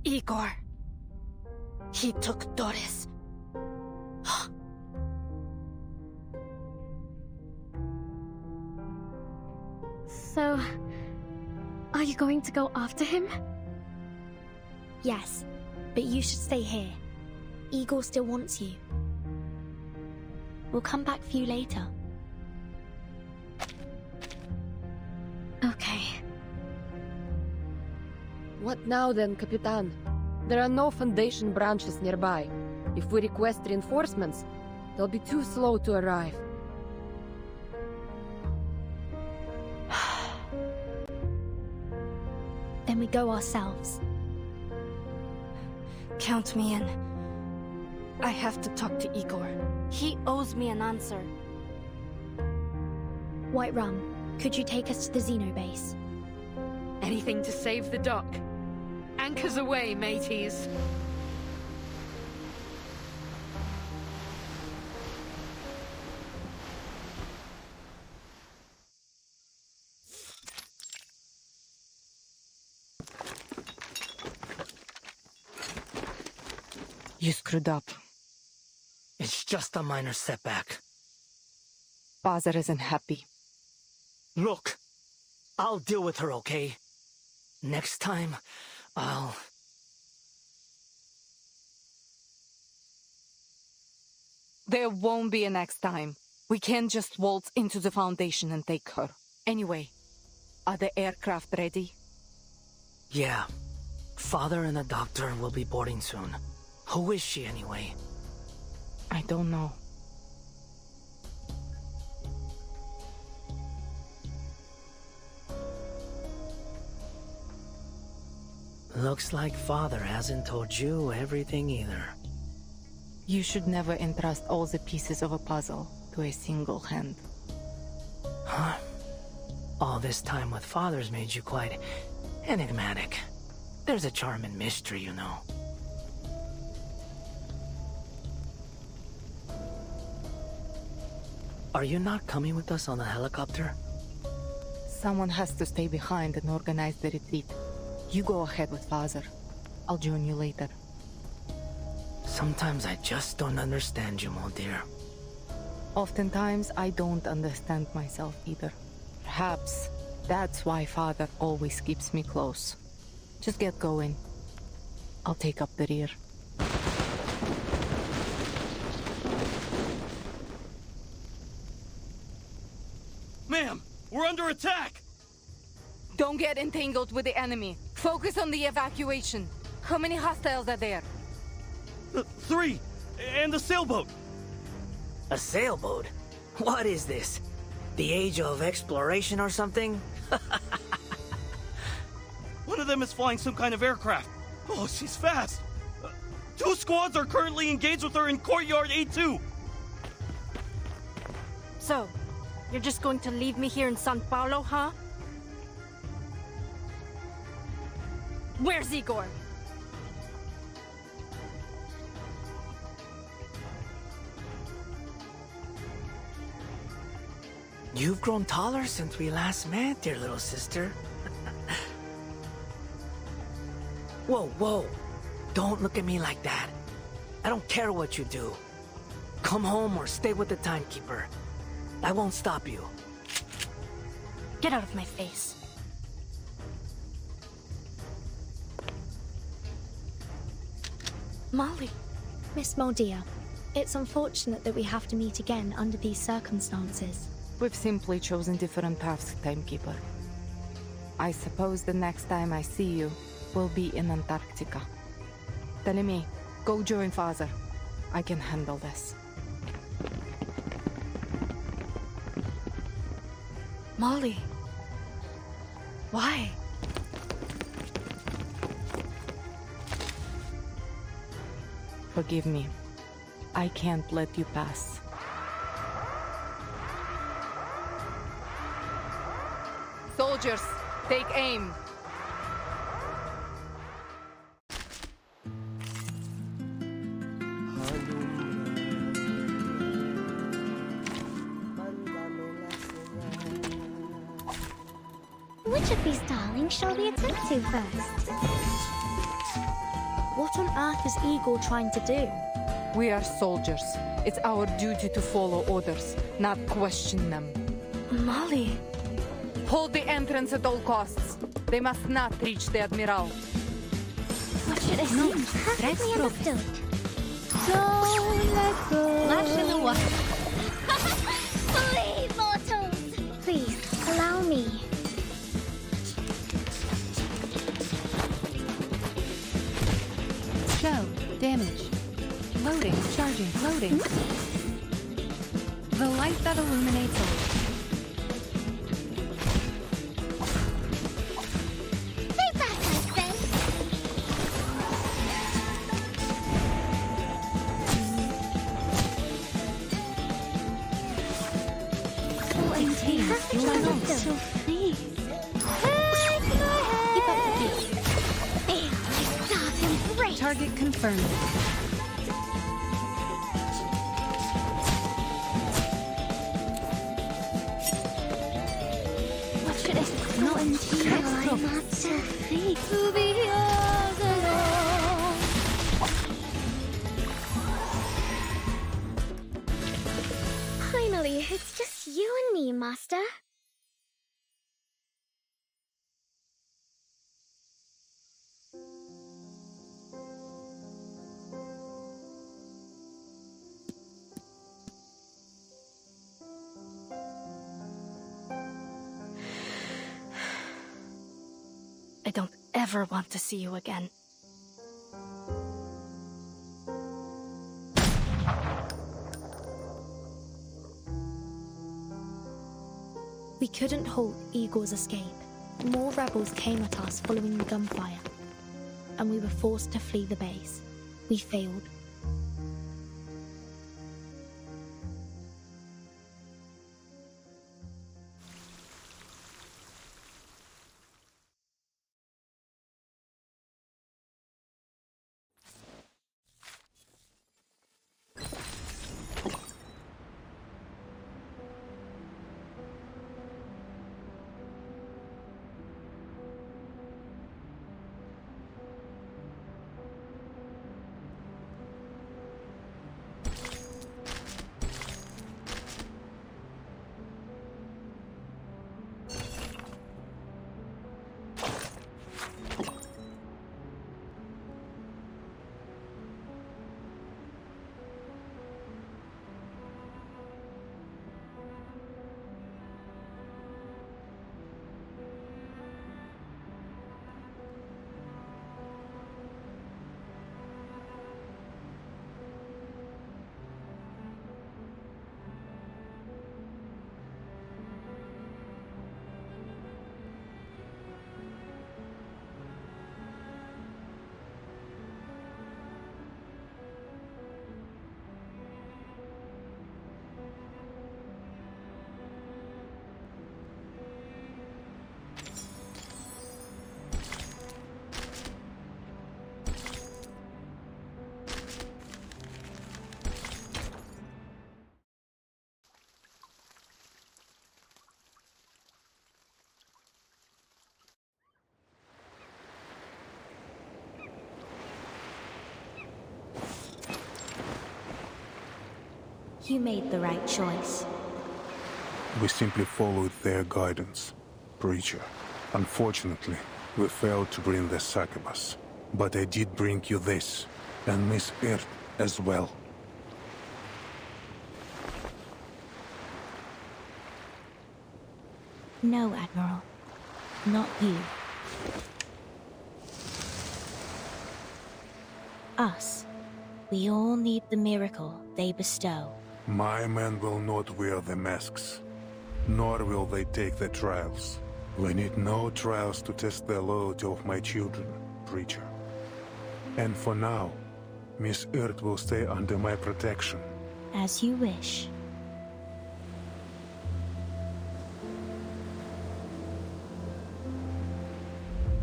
Igor. He took Doris. So... are you going to go after him? Yes, but you should stay here. Igor still wants you. We'll come back for you later. Okay. What now then, Capitan? There are no Foundation branches nearby. If we request reinforcements, they'll be too slow to arrive. Then we go ourselves. Count me in. I have to talk to Igor. He owes me an answer. White Rum, could you take us to the Xeno base? Anything to save the duck. Anchors away, mateys. You screwed up. It's just a minor setback. Father isn't happy. Look, I'll deal with her, okay? Next time, I'll... There won't be a next time. We can't just waltz into the Foundation and take her. Anyway, are the aircraft ready? Yeah. Father and the doctor will be boarding soon. Who is she, anyway? I don't know. Looks like Father hasn't told you everything either. You should never entrust all the pieces of a puzzle to a single hand. Huh? All this time with Father's made you quite enigmatic. There's a charm in mystery, you know. Are you not coming with us on the helicopter? Someone has to stay behind and organize the retreat. You go ahead with Father. I'll join you later. Sometimes I just don't understand you, my dear. Oftentimes, I don't understand myself either. Perhaps that's why Father always keeps me close. Just get going. I'll take up the rear. Ma'am, we're under attack! Don't get entangled with the enemy. Focus on the evacuation. How many hostiles are there? 3! And a sailboat! A sailboat? What is this? The age of exploration or something? One of them is flying some kind of aircraft. Oh, she's fast! 2 squads are currently engaged with her in Courtyard A2! So, you're just going to leave me here in San Paulo, huh? Where's Igor? You've grown taller since we last met, dear little sister. Whoa, whoa. Don't look at me like that. I don't care what you do. Come home or stay with the timekeeper. I won't stop you. Get out of my face. Molly. Miss Moldia, it's unfortunate that we have to meet again under these circumstances. We've simply chosen different paths, Timekeeper. I suppose the next time I see you will be in Antarctica. Telemi, go join Father. I can handle this. Molly. Why? Forgive me. I can't let you pass. Soldiers, take aim. Which of these darlings shall we attend to first? What on earth is Igor trying to do? We are soldiers. It's our duty to follow orders, not question them. Molly. Hold the entrance at all costs. They must not reach the Admiral. What should I say? Perfectly understood. Don't let go. Lash in the water. Please, mortals! Please, allow me. Show. Damage. Loading. Charging. Loading. The light that illuminates all. Stay back, I say! Contains Perfectly your understood. so please. Keep up the peace. Feel my dark embrace. Target confirmed. What should I say? Not until I'm not so free to be yours alone. Finally, it's just you and me, Master. I don't ever want to see you again. We couldn't halt Igor's escape. More rebels came at us following the gunfire, and we were forced to flee the base. We failed. You made the right choice. We simply followed their guidance, Preacher. Unfortunately, we failed to bring the succubus. But I did bring you this, and Miss Earth as well. No, Admiral. Not you. Us. We all need the miracle they bestow. My men will not wear the masks, nor will they take the trials. We need no trials to test the loyalty of my children, Preacher. And for now, Miss Earth will stay under my protection. As you wish.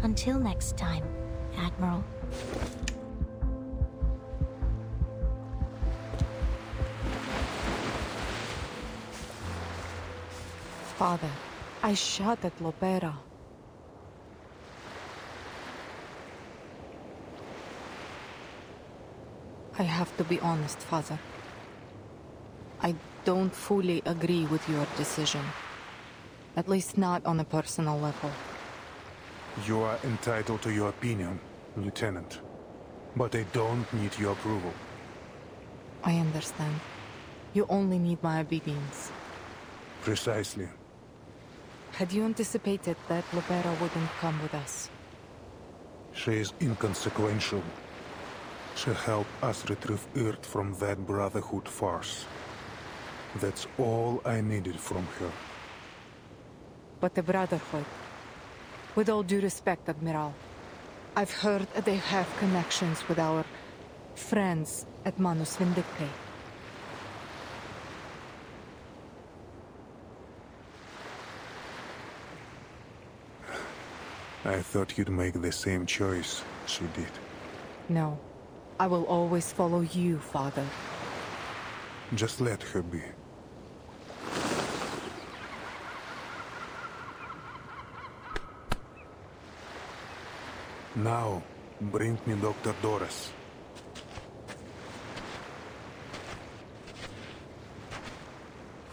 Until next time, Admiral. Father, I shot at Lopera. I have to be honest, Father. I don't fully agree with your decision. At least not on a personal level. You are entitled to your opinion, Lieutenant. But I don't need your approval. I understand. You only need my obedience. Precisely. Had you anticipated that Lopera wouldn't come with us? She is inconsequential. She helped us retrieve Earth from that Brotherhood farce. That's all I needed from her. But the Brotherhood... With all due respect, Admiral, I've heard they have connections with our friends at Manus Vindicte. I thought you'd make the same choice she did. No. I will always follow you, Father. Just let her be. Now, bring me Dr. Doris.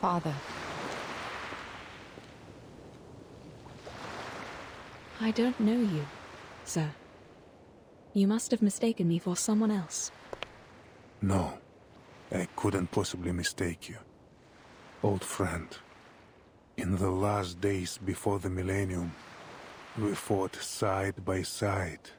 Father. I don't know you, sir. You must have mistaken me for someone else. No, I couldn't possibly mistake you. Old friend, in the last days before the millennium, we fought side by side.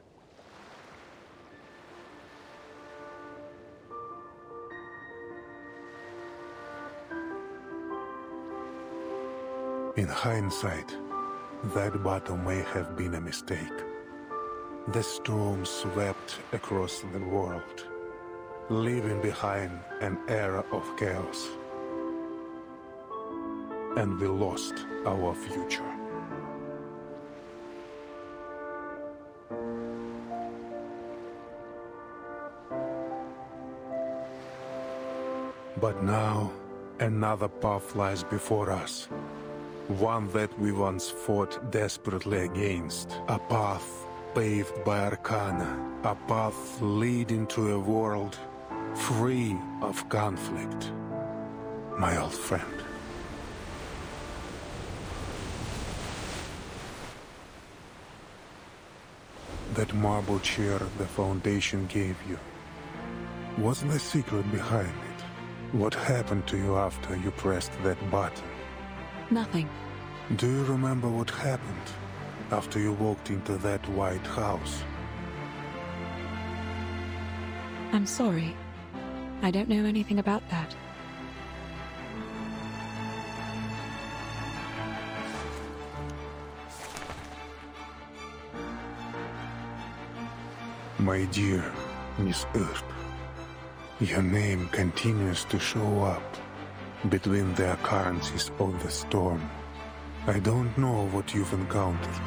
In hindsight, that battle may have been a mistake. The storm swept across the world, leaving behind an era of chaos. And we lost our future. But now, another path lies before us. One that we once fought desperately against. A path paved by arcana. A path leading to a world free of conflict. My old friend. That marble chair the Foundation gave you. What's the secret behind it? What happened to you after you pressed that button? Nothing. Do you remember what happened after you walked into that white house? I'm sorry. I don't know anything about that. My dear Miss Earth, your name continues to show up between the occurrences of the storm. I don't know what you've encountered,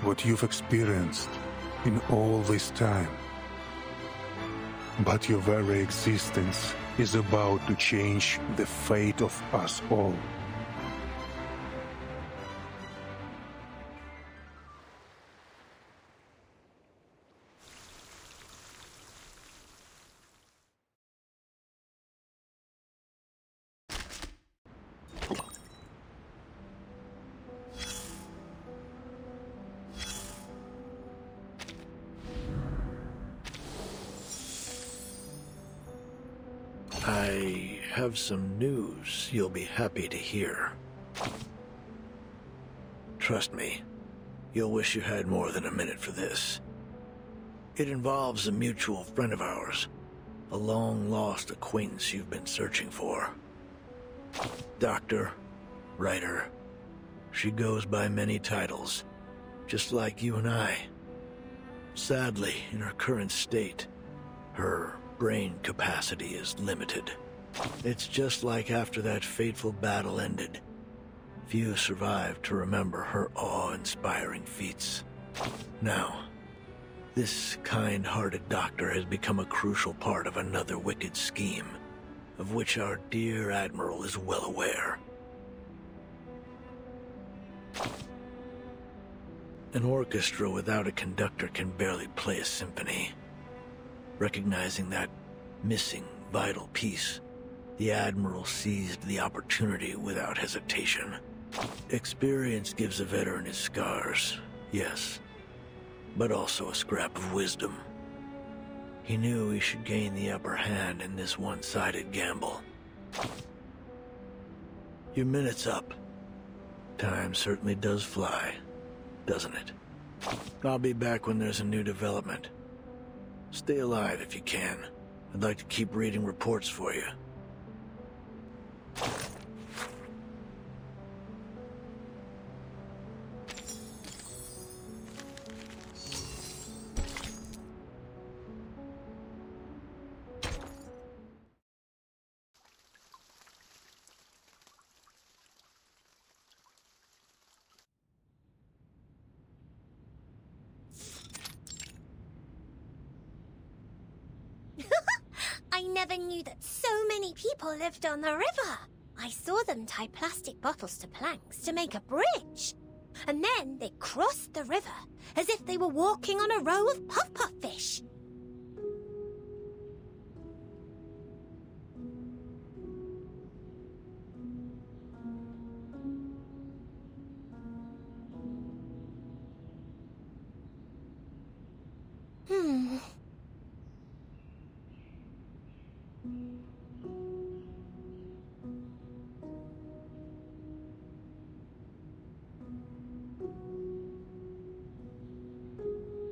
what you've experienced in all this time. But your very existence is about to change the fate of us all. have some news you'll be happy to hear. Trust me, you'll wish you had more than a minute for this. It involves a mutual friend of ours, a long-lost acquaintance you've been searching for. Doctor, writer, she goes by many titles, just like you and I. Sadly, in her current state, her brain capacity is limited. It's just like after that fateful battle ended. Few survived to remember her awe-inspiring feats. Now, this kind-hearted doctor has become a crucial part of another wicked scheme, of which our dear Admiral is well aware. An orchestra without a conductor can barely play a symphony. Recognizing that missing, vital piece, the Admiral seized the opportunity without hesitation. Experience gives a veteran his scars, yes, but also a scrap of wisdom. He knew he should gain the upper hand in this one-sided gamble. Your minute's up. Time certainly does fly, doesn't it? I'll be back when there's a new development. Stay alive if you can. I'd like to keep reading reports for you. I never knew that so many people lived on the river. I saw them tie plastic bottles to planks to make a bridge. And then they crossed the river as if they were walking on a row of puff-puff fish.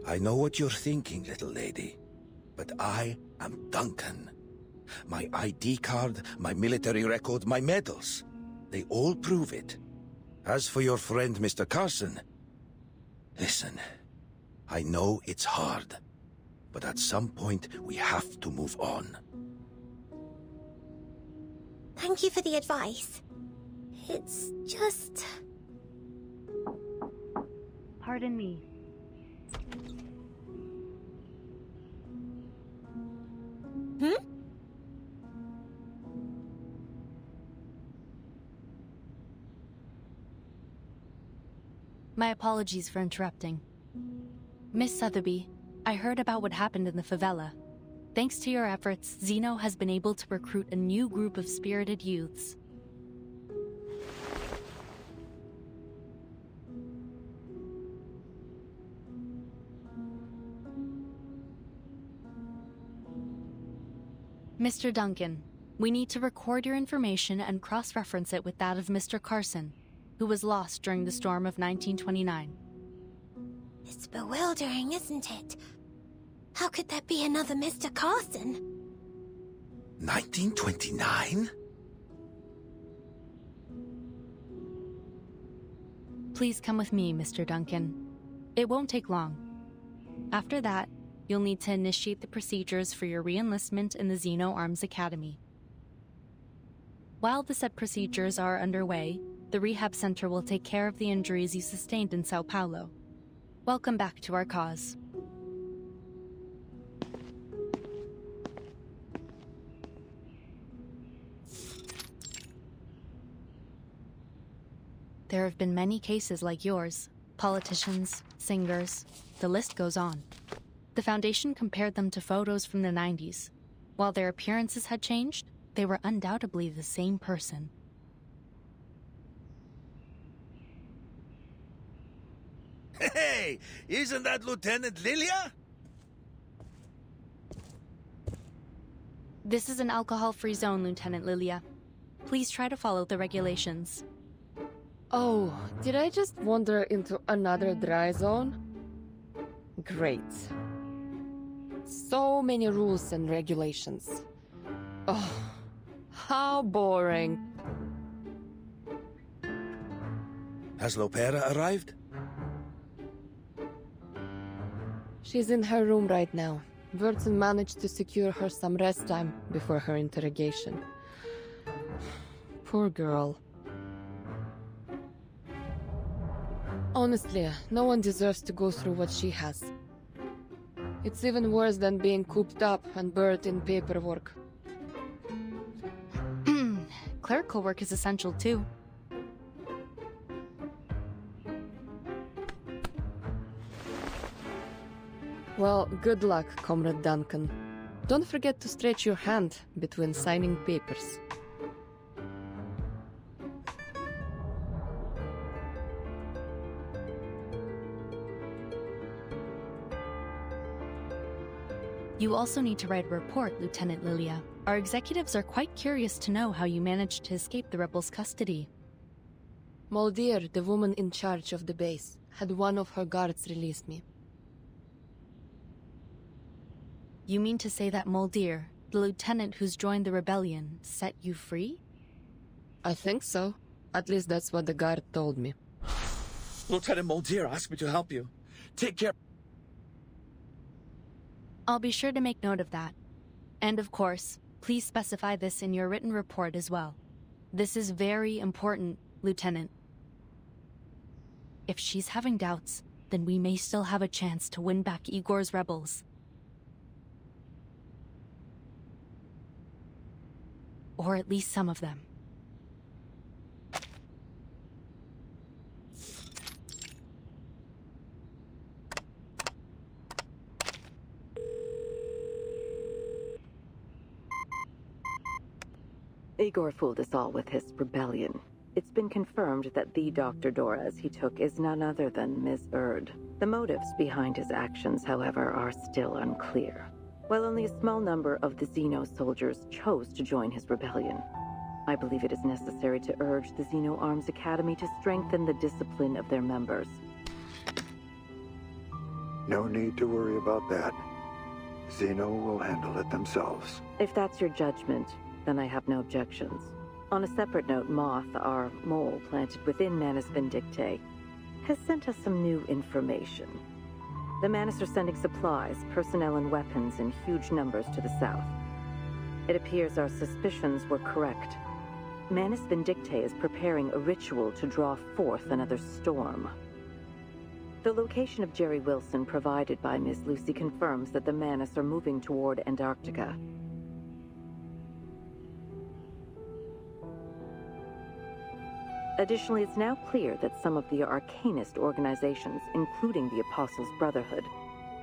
I know what you're thinking, little lady, but I am Duncan. My ID card, my military record, my medals, they all prove it. As for your friend, Mr. Carson, listen, I know it's hard, but at some point we have to move on. Thank you for the advice. It's just... Pardon me. My apologies for interrupting. Miss Sotheby, I heard about what happened in the favela. Thanks to your efforts, Zeno has been able to recruit a new group of spirited youths. Mr. Duncan, we need to record your information and cross-reference it with that of Mr. Carson, who was lost during the storm of 1929. It's bewildering, isn't it? How could there be another Mr. Carson? 1929? Please come with me, Mr. Duncan. It won't take long. After that, you'll need to initiate the procedures for your re-enlistment in the Zeno Arms Academy. While the said procedures are underway, the rehab center will take care of the injuries you sustained in Sao Paulo. Welcome back to our cause. There have been many cases like yours. Politicians, singers, the list goes on. The Foundation compared them to photos from the 90s. While their appearances had changed, they were undoubtedly the same person. Hey, isn't that Lieutenant Lilia? This is an alcohol-free zone, Lieutenant Lilia. Please try to follow the regulations. Oh, did I just wander into another dry zone? Great. So many rules and regulations. Oh, how boring. Has Lopera arrived? She's in her room right now. Wurtzen managed to secure her some rest time before her interrogation. Poor girl. Honestly, no one deserves to go through what she has. It's even worse than being cooped up and buried in paperwork. Clerical work is essential too. Well, good luck, Comrade Duncan. Don't forget to stretch your hand between signing papers. You also need to write a report, Lieutenant Lilia. Our executives are quite curious to know how you managed to escape the rebels' custody. Moldir, the woman in charge of the base, had one of her guards release me. You mean to say that Moldir, the lieutenant who's joined the rebellion, set you free? I think so. At least that's what the guard told me. Lieutenant Moldir asked me to help you. Take care. I'll be sure to make note of that. And of course, please specify this in your written report as well. This is very important, Lieutenant. If she's having doubts, then we may still have a chance to win back Igor's rebels. Or at least some of them. Igor fooled us all with his rebellion. It's been confirmed that the Dr. Doras he took is none other than Ms. Erd. The motives behind his actions, however, are still unclear. While only a small number of the Xeno soldiers chose to join his rebellion, I believe it is necessary to urge the Xeno Arms Academy to strengthen the discipline of their members. No need to worry about that. Xeno will handle it themselves. If that's your judgment, then I have no objections. On a separate note, Moth, our mole planted within Manus Vindictae, has sent us some new information. The Manus are sending supplies, personnel, and weapons in huge numbers to the south. It appears our suspicions were correct. Manus Vindictae is preparing a ritual to draw forth another storm. The location of Jerry Wilson provided by Miss Lucy confirms that the Manus are moving toward Antarctica. Additionally, it's now clear that some of the arcanist organizations, including the Apostles' Brotherhood,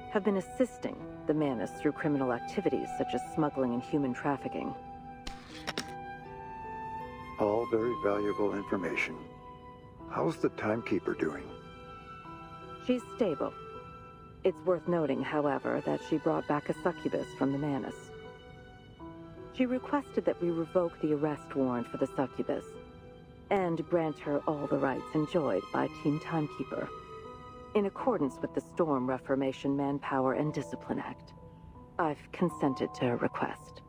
have been assisting the Manus through criminal activities such as smuggling and human trafficking. All very valuable information. How's the timekeeper doing? She's stable. It's worth noting, however, that she brought back a succubus from the Manus. She requested that we revoke the arrest warrant for the succubus, and grant her all the rights enjoyed by Team Timekeeper, in accordance with the Storm Reformation Manpower and Discipline Act. I've consented to her request.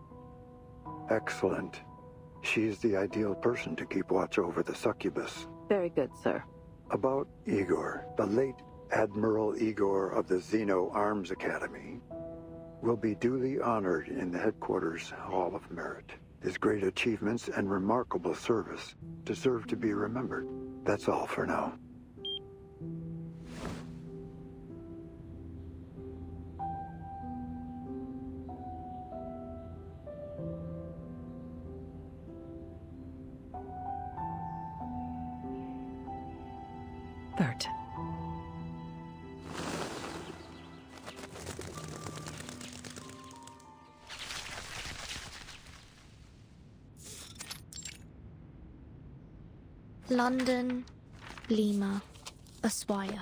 Excellent. She's the ideal person to keep watch over the succubus. Very good, sir. About Igor, the late Admiral Igor of the Xeno Arms Academy, will be duly honored in the headquarters Hall of Merit. His great achievements and remarkable service deserve to be remembered. That's all for now. Bert. London, Lima, Ushuaia.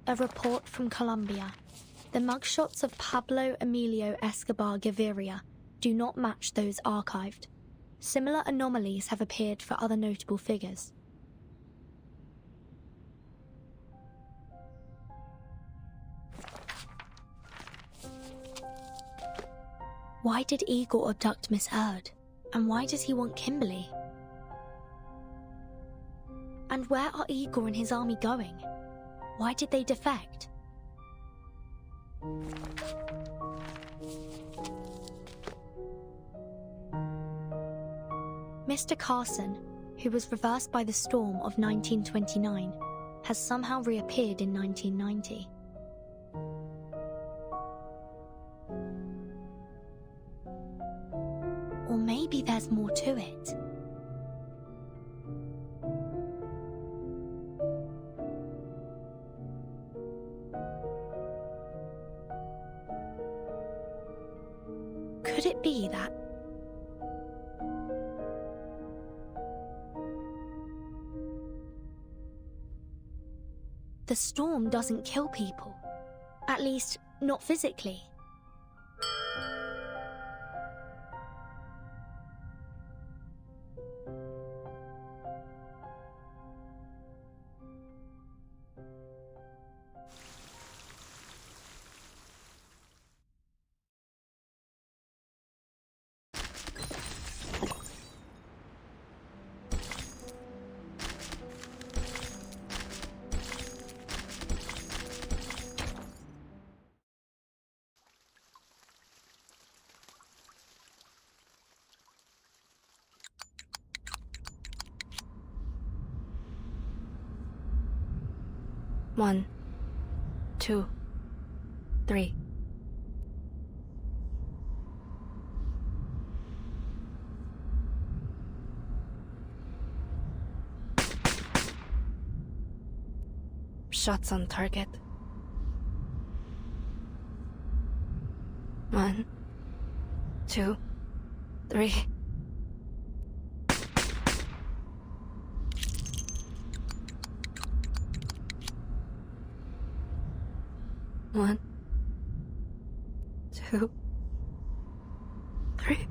A report from Colombia. The mugshots of Pablo Emilio Escobar Gaviria do not match those archived. Similar anomalies have appeared for other notable figures. Why did Igor abduct Miss Heard? And why does he want Kimberly? And where are Igor and his army going? Why did they defect? Mr. Carson, who was reversed by the storm of 1929, has somehow reappeared in 1990. Or maybe there's more to it. Could it be that the storm doesn't kill people? At least, not physically. One, 2, 3. Shots on target. 1, 2, 3. One, 2, 3.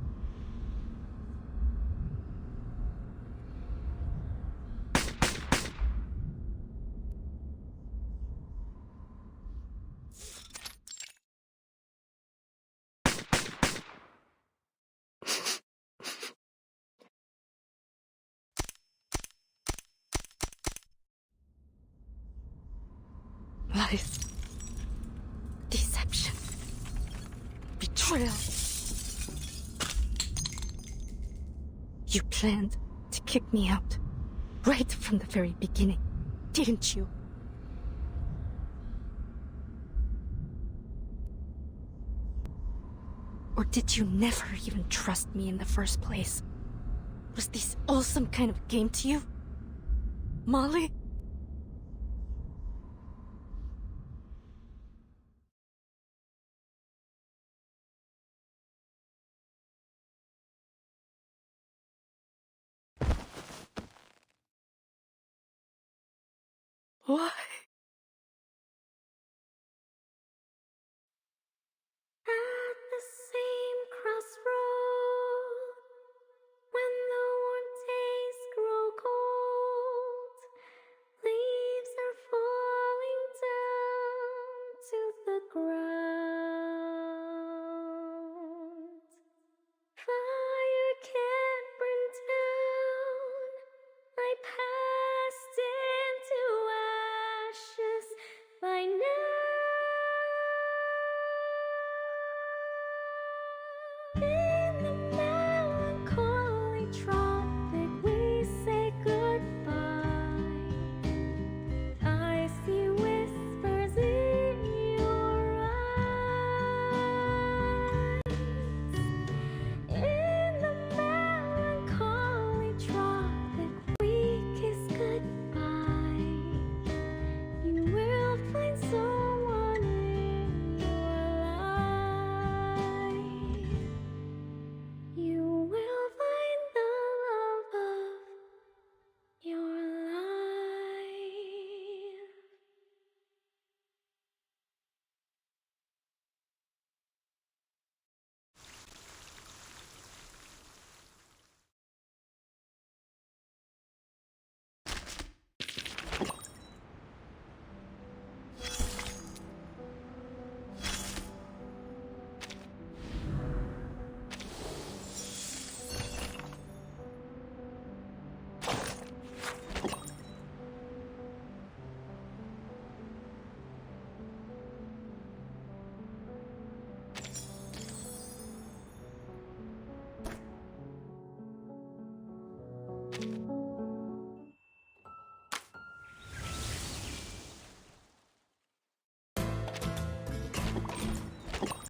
Lies. Deception. Betrayal. You planned to kick me out right from the very beginning, didn't you? Or did you never even trust me in the first place? Was this all some kind of game to you? Molly? Why?